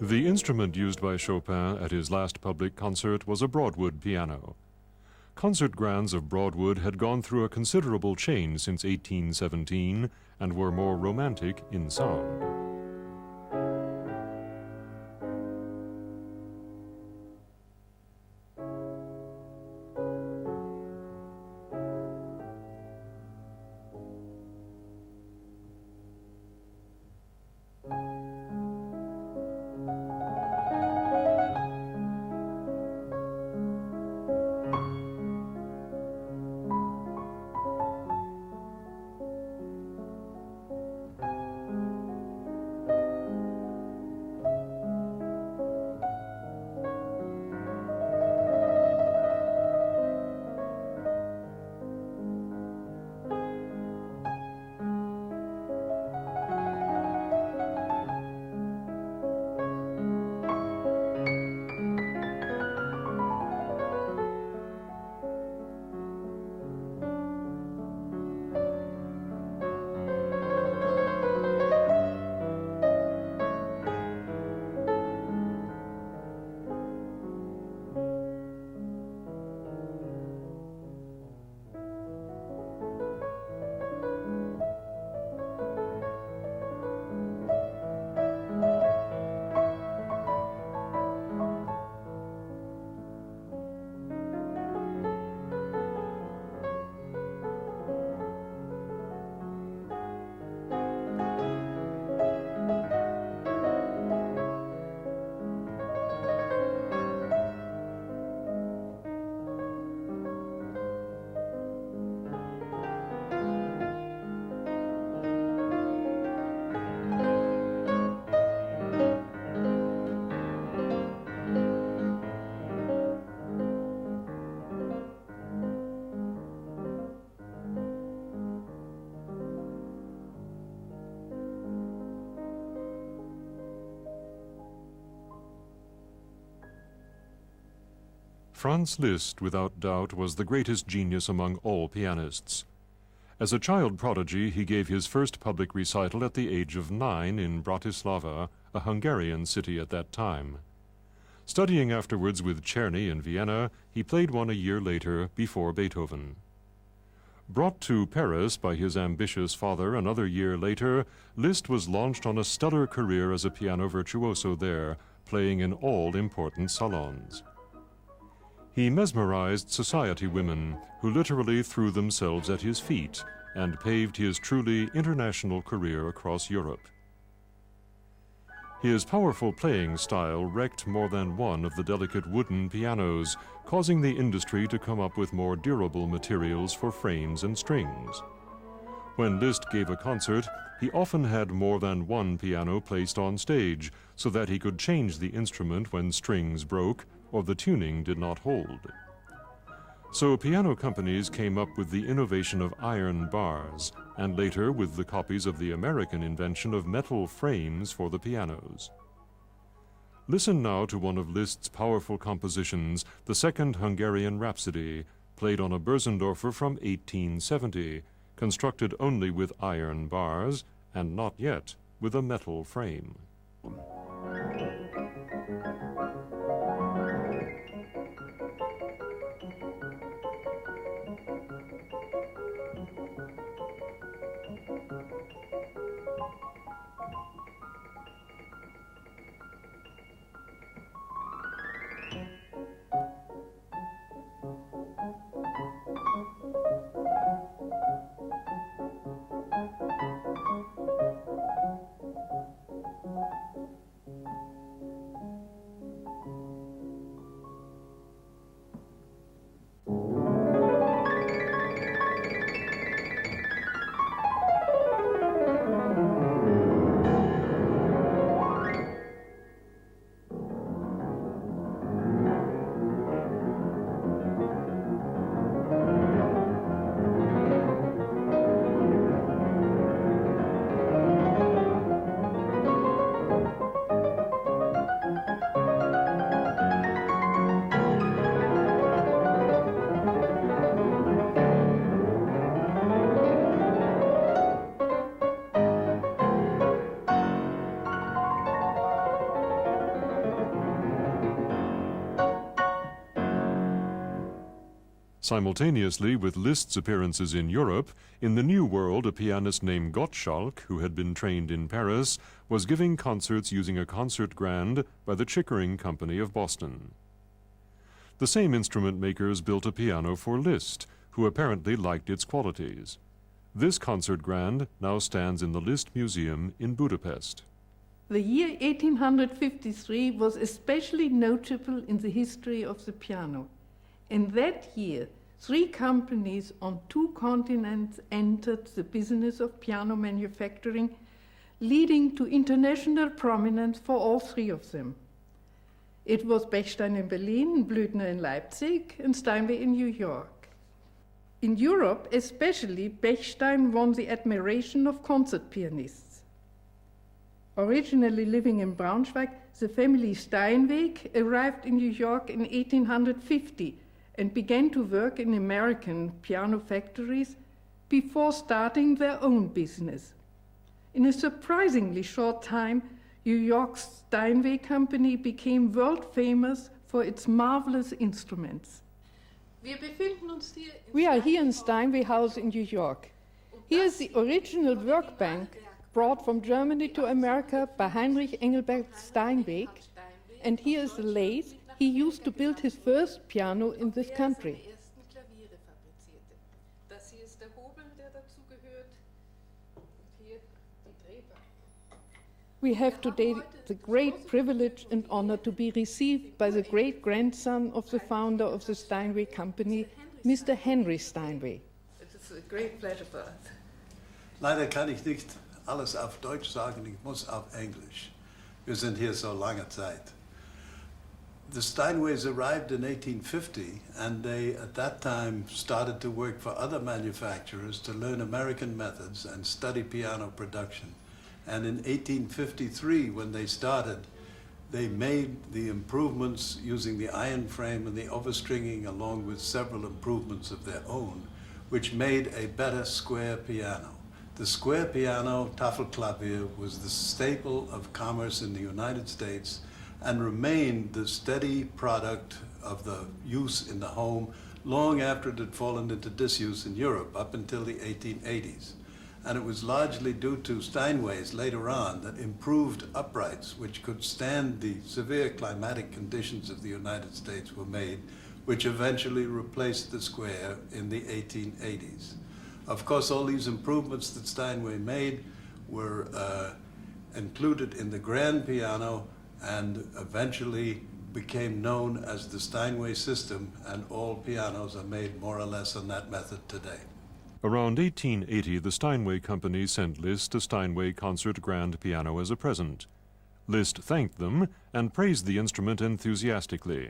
The instrument used by Chopin at his last public concert was a Broadwood piano. Concert grands of Broadwood had gone through a considerable change since 1817 and were more romantic in sound. Franz Liszt, without doubt, was the greatest genius among all pianists. As a child prodigy, he gave his first public recital at the age of 9 in Bratislava, a Hungarian city at that time. Studying afterwards with Czerny in Vienna, he played one a year later before Beethoven. Brought to Paris by his ambitious father another year later, Liszt was launched on a stellar career as a piano virtuoso there, playing in all important salons. He mesmerized society women, who literally threw themselves at his feet, and paved his truly international career across Europe. His powerful playing style wrecked more than one of the delicate wooden pianos, causing the industry to come up with more durable materials for frames and strings. When Liszt gave a concert, he often had more than one piano placed on stage, so that he could change the instrument when strings broke or the tuning did not hold. So piano companies came up with the innovation of iron bars, and later with the copies of the American invention of metal frames for the pianos. Listen now to one of Liszt's powerful compositions, the second Hungarian Rhapsody, played on a Bersendorfer from 1870, constructed only with iron bars and not yet with a metal frame. Simultaneously with Liszt's appearances in Europe, in the New World a pianist named Gottschalk, who had been trained in Paris, was giving concerts using a concert grand by the Chickering Company of Boston. The same instrument makers built a piano for Liszt, who apparently liked its qualities. This concert grand now stands in the Liszt Museum in Budapest. The year 1853 was especially notable in the history of the piano. In that year, 3 companies on 2 continents entered the business of piano manufacturing, leading to international prominence for all 3 of them. It was Bechstein in Berlin, Blüthner in Leipzig, and Steinway in New York. In Europe, especially, Bechstein won the admiration of concert pianists. Originally living in Braunschweig, the family Steinway arrived in New York in 1850 and began to work in American piano factories before starting their own business. In a surprisingly short time, New York's Steinway Company became world famous for its marvelous instruments. We are here in Steinway House in New York. Here is the original workbank brought from Germany to America by Heinrich Engelbert Steinway, and here is the lathe he used to build his first piano in this country. We have today the great privilege and honor to be received by the great-grandson of the founder of the Steinway Company, Mr. Henry Steinway. It is a great pleasure for us. Leider kann ich nicht alles auf Deutsch sagen, ich muss auf Englisch. Wir sind hier so lange Zeit. The Steinways arrived in 1850, and they, at that time, started to work for other manufacturers to learn American methods and study piano production. And in 1853, when they started, they made the improvements using the iron frame and the overstringing, along with several improvements of their own, which made a better square piano. The square piano, Tafelklavier, was the staple of commerce in the United States and remained the steady product of the use in the home long after it had fallen into disuse in Europe, up until the 1880s. And it was largely due to Steinways later on that improved uprights, which could stand the severe climatic conditions of the United States, were made, which eventually replaced the square in the 1880s. Of course, all these improvements that Steinway made were included in the grand piano and eventually became known as the Steinway system, and all pianos are made more or less on that method today. Around 1880, the Steinway Company sent Liszt a Steinway Concert Grand piano as a present. Liszt thanked them and praised the instrument enthusiastically.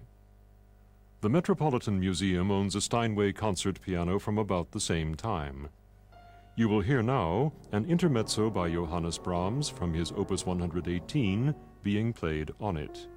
The Metropolitan Museum owns a Steinway concert piano from about the same time. You will hear now an intermezzo by Johannes Brahms from his Opus 118 being played on it.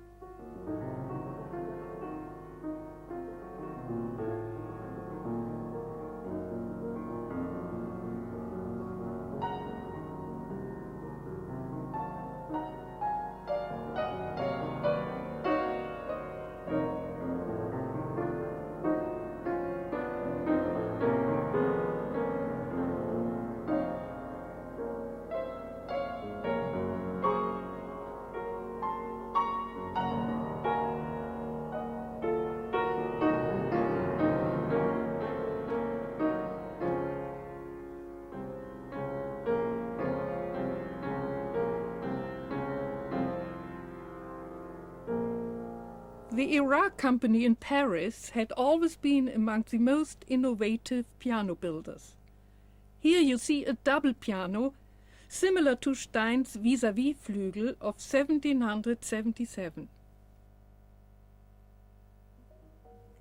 The Era company in Paris had always been among the most innovative piano builders. Here you see a double piano, similar to Stein's vis-à-vis flügel of 1777.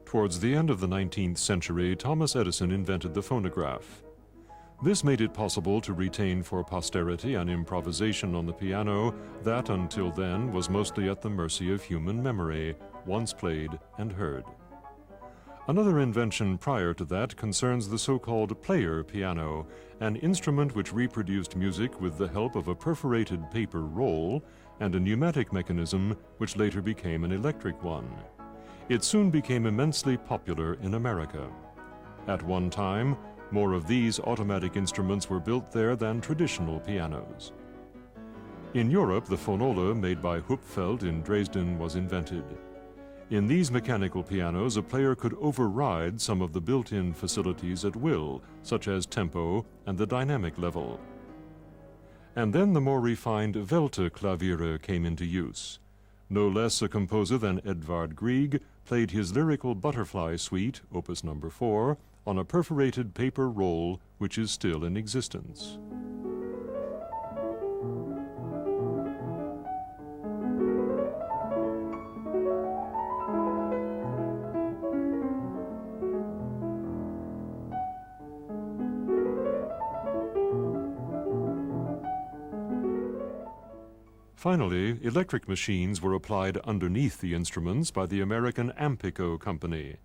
Towards the end of the 19th century, Thomas Edison invented the phonograph. This made it possible to retain for posterity an improvisation on the piano that, until then, was mostly at the mercy of human memory, once played and heard. Another invention prior to that concerns the so-called player piano, an instrument which reproduced music with the help of a perforated paper roll and a pneumatic mechanism which later became an electric one. It soon became immensely popular in America. At one time, more of these automatic instruments were built there than traditional pianos. In Europe, the phonola made by Hupfeld in Dresden was invented. In these mechanical pianos, a player could override some of the built-in facilities at will, such as tempo and the dynamic level. And then the more refined Welte Klaviere came into use. No less a composer than Edvard Grieg played his lyrical Butterfly Suite, Opus No. 4, on a perforated paper roll which is still in existence. Finally, electric machines were applied underneath the instruments by the American Ampico company.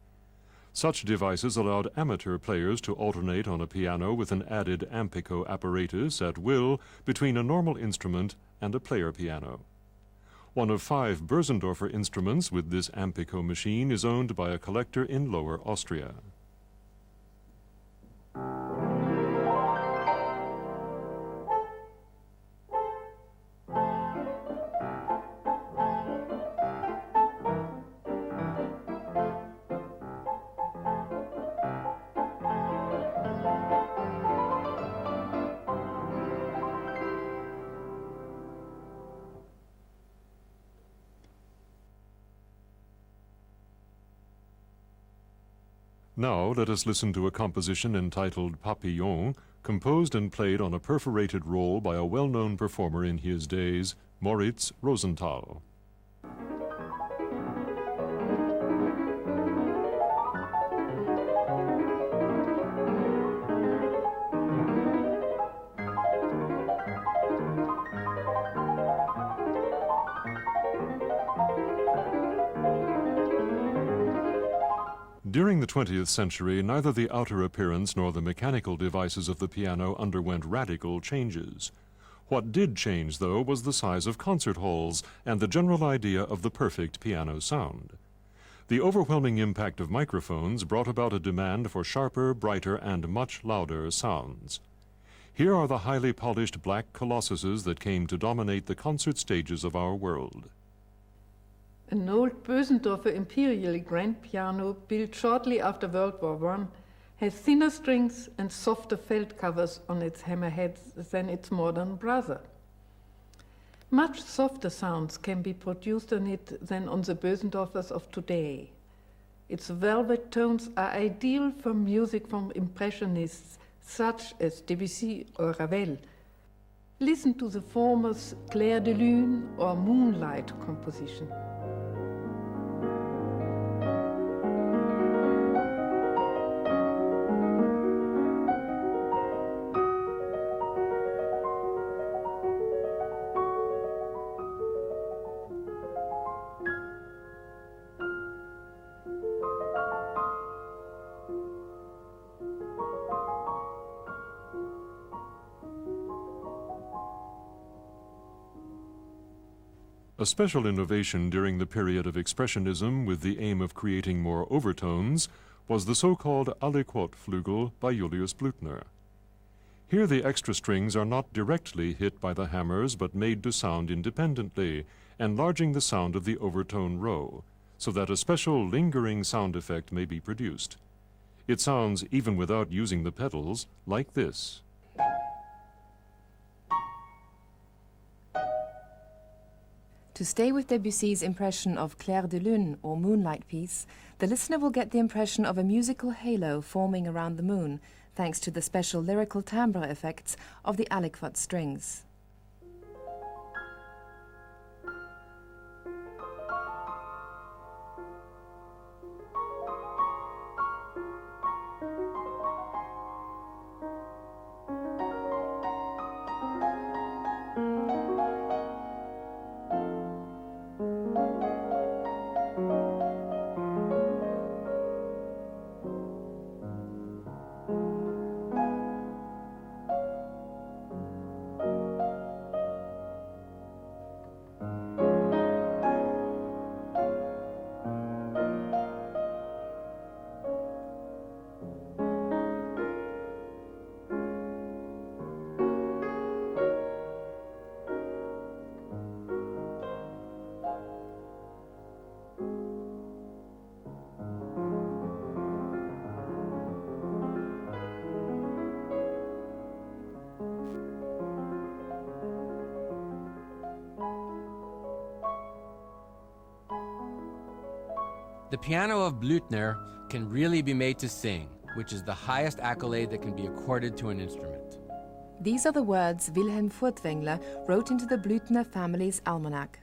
Such devices allowed amateur players to alternate on a piano with an added Ampico apparatus at will between a normal instrument and a player piano. One of 5 Bersendorfer instruments with this Ampico machine is owned by a collector in Lower Austria. Now let us listen to a composition entitled Papillon, composed and played on a perforated roll by a well-known performer in his days, Moritz Rosenthal. During the 20th century, neither the outer appearance nor the mechanical devices of the piano underwent radical changes. What did change, though, was the size of concert halls and the general idea of the perfect piano sound. The overwhelming impact of microphones brought about a demand for sharper, brighter, and much louder sounds. Here are the highly polished black colossuses that came to dominate the concert stages of our world. An old Bösendorfer Imperial grand piano built shortly after World War I has thinner strings and softer felt covers on its hammerheads than its modern brother. Much softer sounds can be produced on it than on the Bösendorfers of today. Its velvet tones are ideal for music from impressionists such as Debussy or Ravel. Listen to the former's Clair de Lune or Moonlight composition. A special innovation during the period of Expressionism with the aim of creating more overtones was the so-called Aliquot-Flügel by Julius Blüthner. Here the extra strings are not directly hit by the hammers but made to sound independently, enlarging the sound of the overtone row, so that a special lingering sound effect may be produced. It sounds, even without using the pedals, like this. To stay with Debussy's impression of clair de lune, or moonlight piece, the listener will get the impression of a musical halo forming around the moon, thanks to the special lyrical timbre effects of the aliquot strings. The piano of Blüthner can really be made to sing, which is the highest accolade that can be accorded to an instrument. These are the words Wilhelm Furtwängler wrote into the Blüthner family's almanac.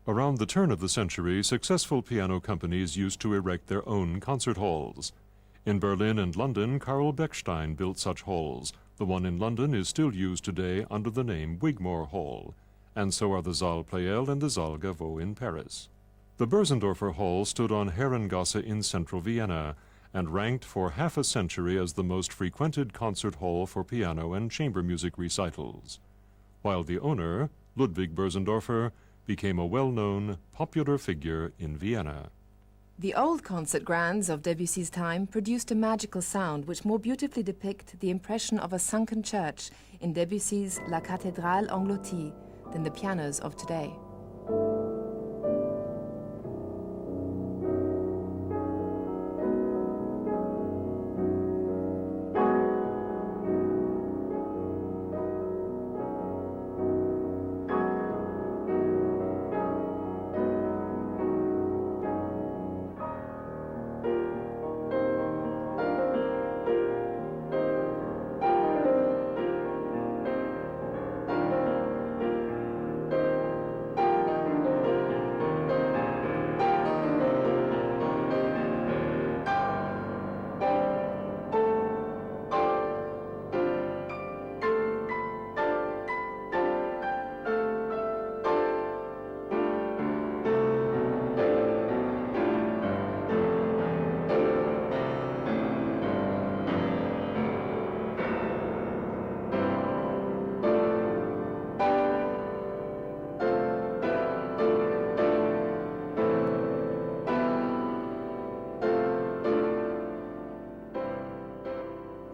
Around the turn of the century, successful piano companies used to erect their own concert halls. In Berlin and London, Karl Bechstein built such halls. The one in London is still used today under the name Wigmore Hall, and so are the Saal Pleyel and the Saal Gaveau in Paris. The Bersendorfer Hall stood on Herrengasse in central Vienna and ranked for half a century as the most frequented concert hall for piano and chamber music recitals, while the owner, Ludwig Bersendorfer, became a well-known, popular figure in Vienna. The old concert grands of Debussy's time produced a magical sound which more beautifully depict the impression of a sunken church in Debussy's La Cathédrale Engloutie than the pianos of today.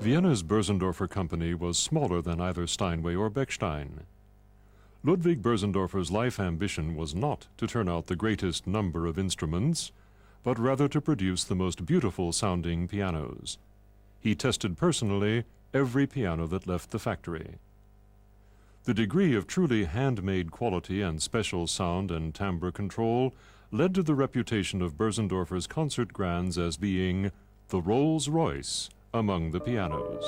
Vienna's Bersendorfer company was smaller than either Steinway or Bechstein. Ludwig Bersendorfer's life ambition was not to turn out the greatest number of instruments, but rather to produce the most beautiful sounding pianos. He tested personally every piano that left the factory. The degree of truly handmade quality and special sound and timbre control led to the reputation of Bersendorfer's concert grands as being the Rolls-Royce among the pianos.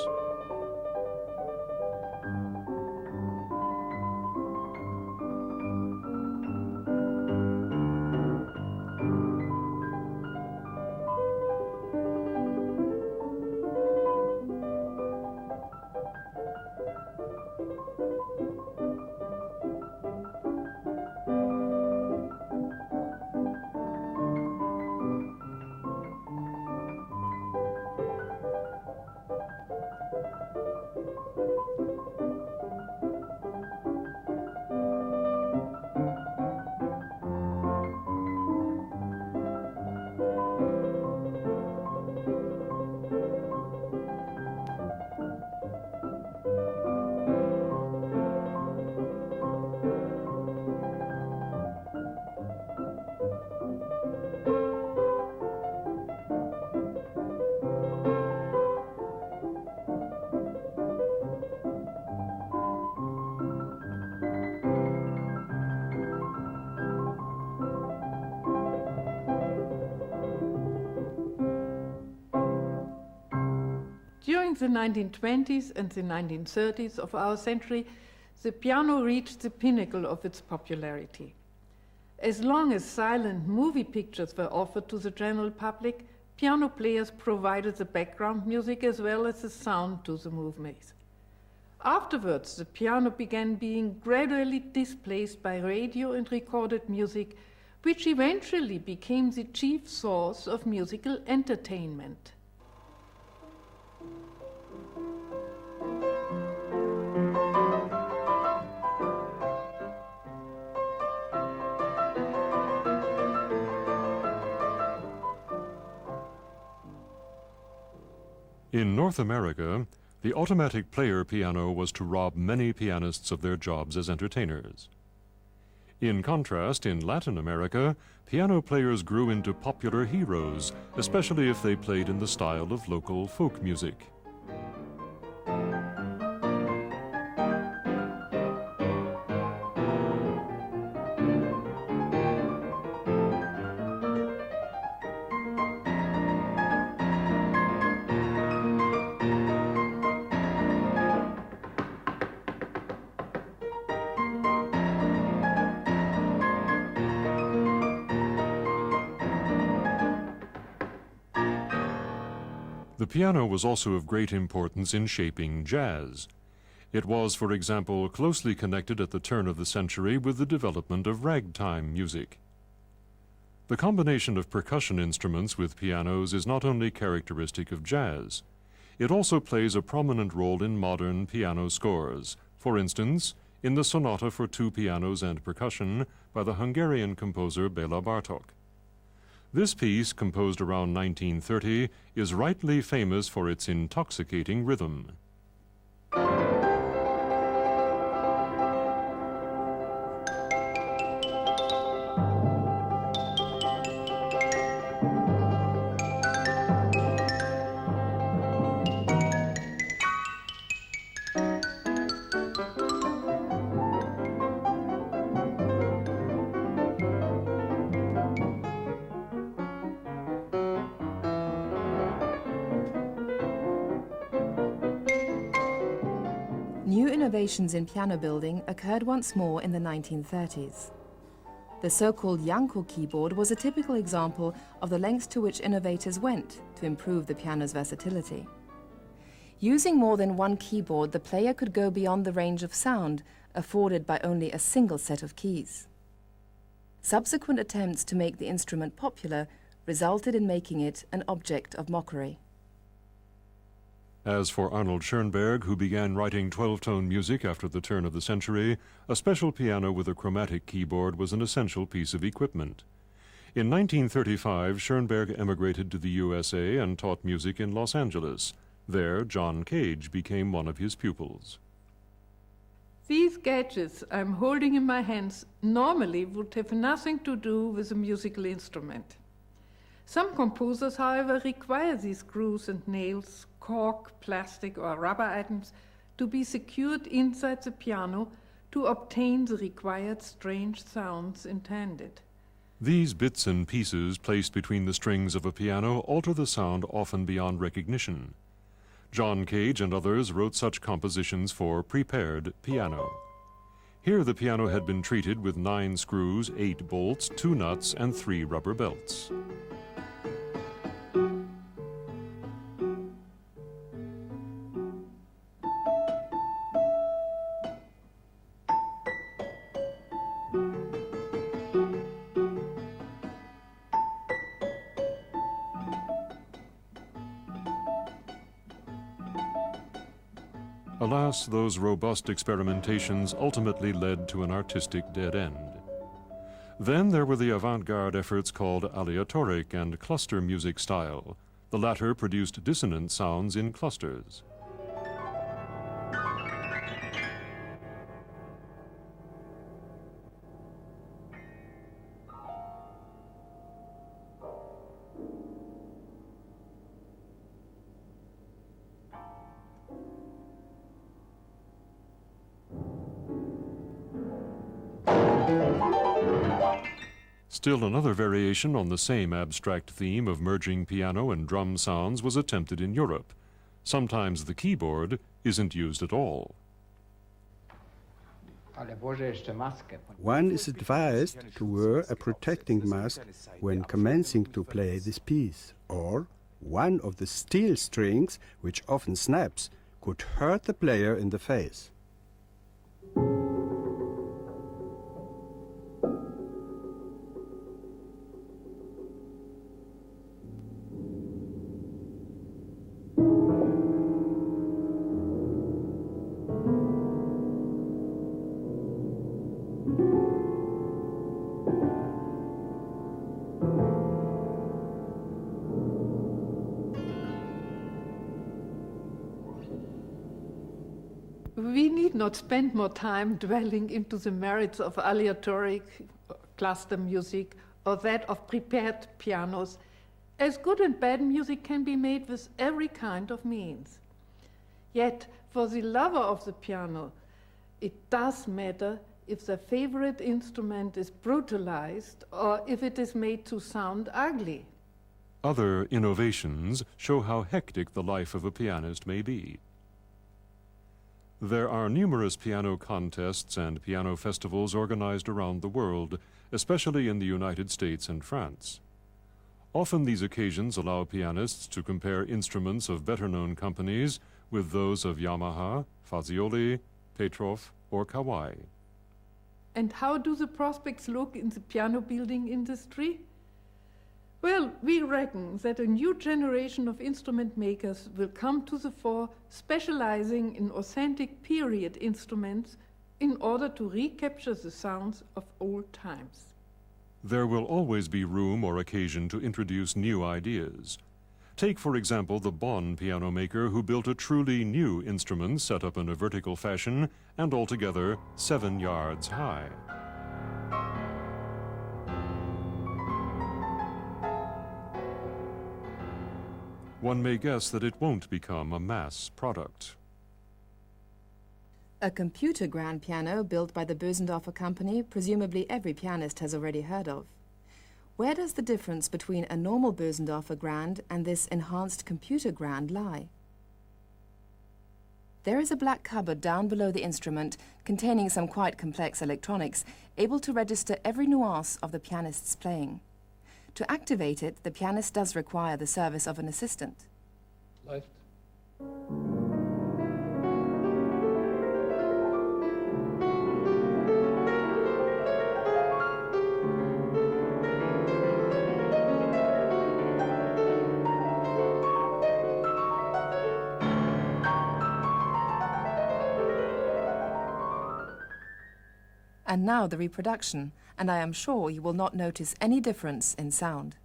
During the 1920s and the 1930s of our century, the piano reached the pinnacle of its popularity. As long as silent movie pictures were offered to the general public, piano players provided the background music as well as the sound to the movies. Afterwards, the piano began being gradually displaced by radio and recorded music, which eventually became the chief source of musical entertainment. In North America, the automatic player piano was to rob many pianists of their jobs as entertainers. In contrast, in Latin America, piano players grew into popular heroes, especially if they played in the style of local folk music. The piano was also of great importance in shaping jazz. It was, for example, closely connected at the turn of the century with the development of ragtime music. The combination of percussion instruments with pianos is not only characteristic of jazz, it also plays a prominent role in modern piano scores, for instance, in the Sonata for two pianos and percussion by the Hungarian composer Béla Bartók. This piece, composed around 1930, is rightly famous for its intoxicating rhythm. New innovations in piano building occurred once more in the 1930s. The so-called Janko keyboard was a typical example of the lengths to which innovators went to improve the piano's versatility. Using more than one keyboard, the player could go beyond the range of sound afforded by only a single set of keys. Subsequent attempts to make the instrument popular resulted in making it an object of mockery. As for Arnold Schoenberg, who began writing 12-tone music after the turn of the century, a special piano with a chromatic keyboard was an essential piece of equipment. In 1935, Schoenberg emigrated to the USA and taught music in Los Angeles. There, John Cage became one of his pupils. These gadgets I'm holding in my hands normally would have nothing to do with a musical instrument. Some composers, however, require these screws and nails, cork, plastic or rubber items to be secured inside the piano to obtain the required strange sounds intended. These bits and pieces placed between the strings of a piano alter the sound often beyond recognition. John Cage and others wrote such compositions for prepared piano. Here the piano had been treated with 9 screws, 8 bolts, 2 nuts, and 3 rubber belts. Alas, those robust experimentations ultimately led to an artistic dead end. Then there were the avant-garde efforts called aleatoric and cluster music style. The latter produced dissonant sounds in clusters. Still another variation on the same abstract theme of merging piano and drum sounds was attempted in Europe. Sometimes the keyboard isn't used at all. One is advised to wear a protecting mask when commencing to play this piece, or one of the steel strings, which often snaps, could hurt the player in the face. We need not spend more time dwelling into the merits of aleatoric cluster music or that of prepared pianos, as good and bad music can be made with every kind of means. Yet, for the lover of the piano, it does matter if the favorite instrument is brutalized or if it is made to sound ugly. Other innovations show how hectic the life of a pianist may be. There are numerous piano contests and piano festivals organized around the world, especially in the United States and France. Often these occasions allow pianists to compare instruments of better-known companies with those of Yamaha, Fazioli, Petrof, or Kawai. And how do the prospects look in the piano building industry? Well, we reckon that a new generation of instrument makers will come to the fore, specializing in authentic period instruments in order to recapture the sounds of old times. There will always be room or occasion to introduce new ideas. Take, for example, the Bonn piano maker who built a truly new instrument set up in a vertical fashion and altogether 7 yards high. One may guess that it won't become a mass product. A computer grand piano built by the Bösendorfer company, presumably every pianist has already heard of. Where does the difference between a normal Bösendorfer grand and this enhanced computer grand lie? There is a black cupboard down below the instrument containing some quite complex electronics, able to register every nuance of the pianist's playing. To activate it, the pianist does require the service of an assistant. Läuft. And now the reproduction, and I am sure you will not notice any difference in sound.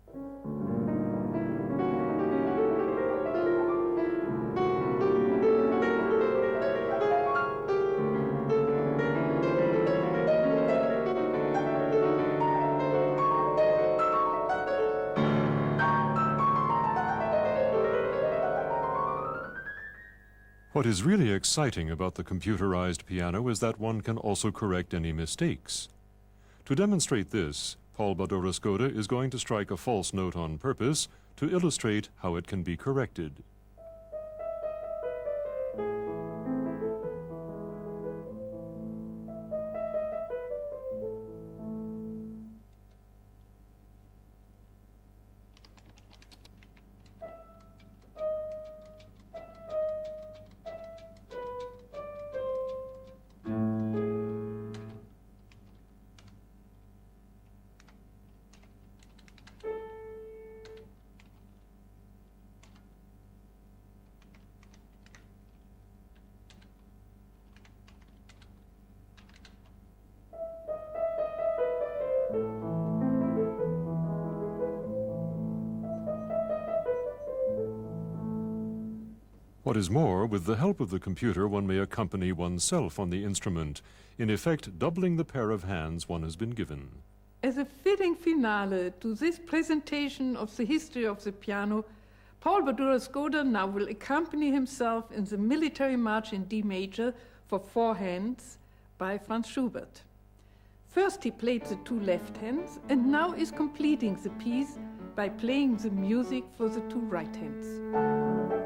What is really exciting about the computerized piano is that one can also correct any mistakes. To demonstrate this, Paula Badura-Skoda is going to strike a false note on purpose to illustrate how it can be corrected. What is more, with the help of the computer, one may accompany oneself on the instrument, in effect doubling the pair of hands one has been given. As a fitting finale to this presentation of the history of the piano, Paula Badura-Skoda now will accompany himself in the military march in D major for 4 hands by Franz Schubert. First he played the 2 left hands and now is completing the piece by playing the music for the 2 right hands.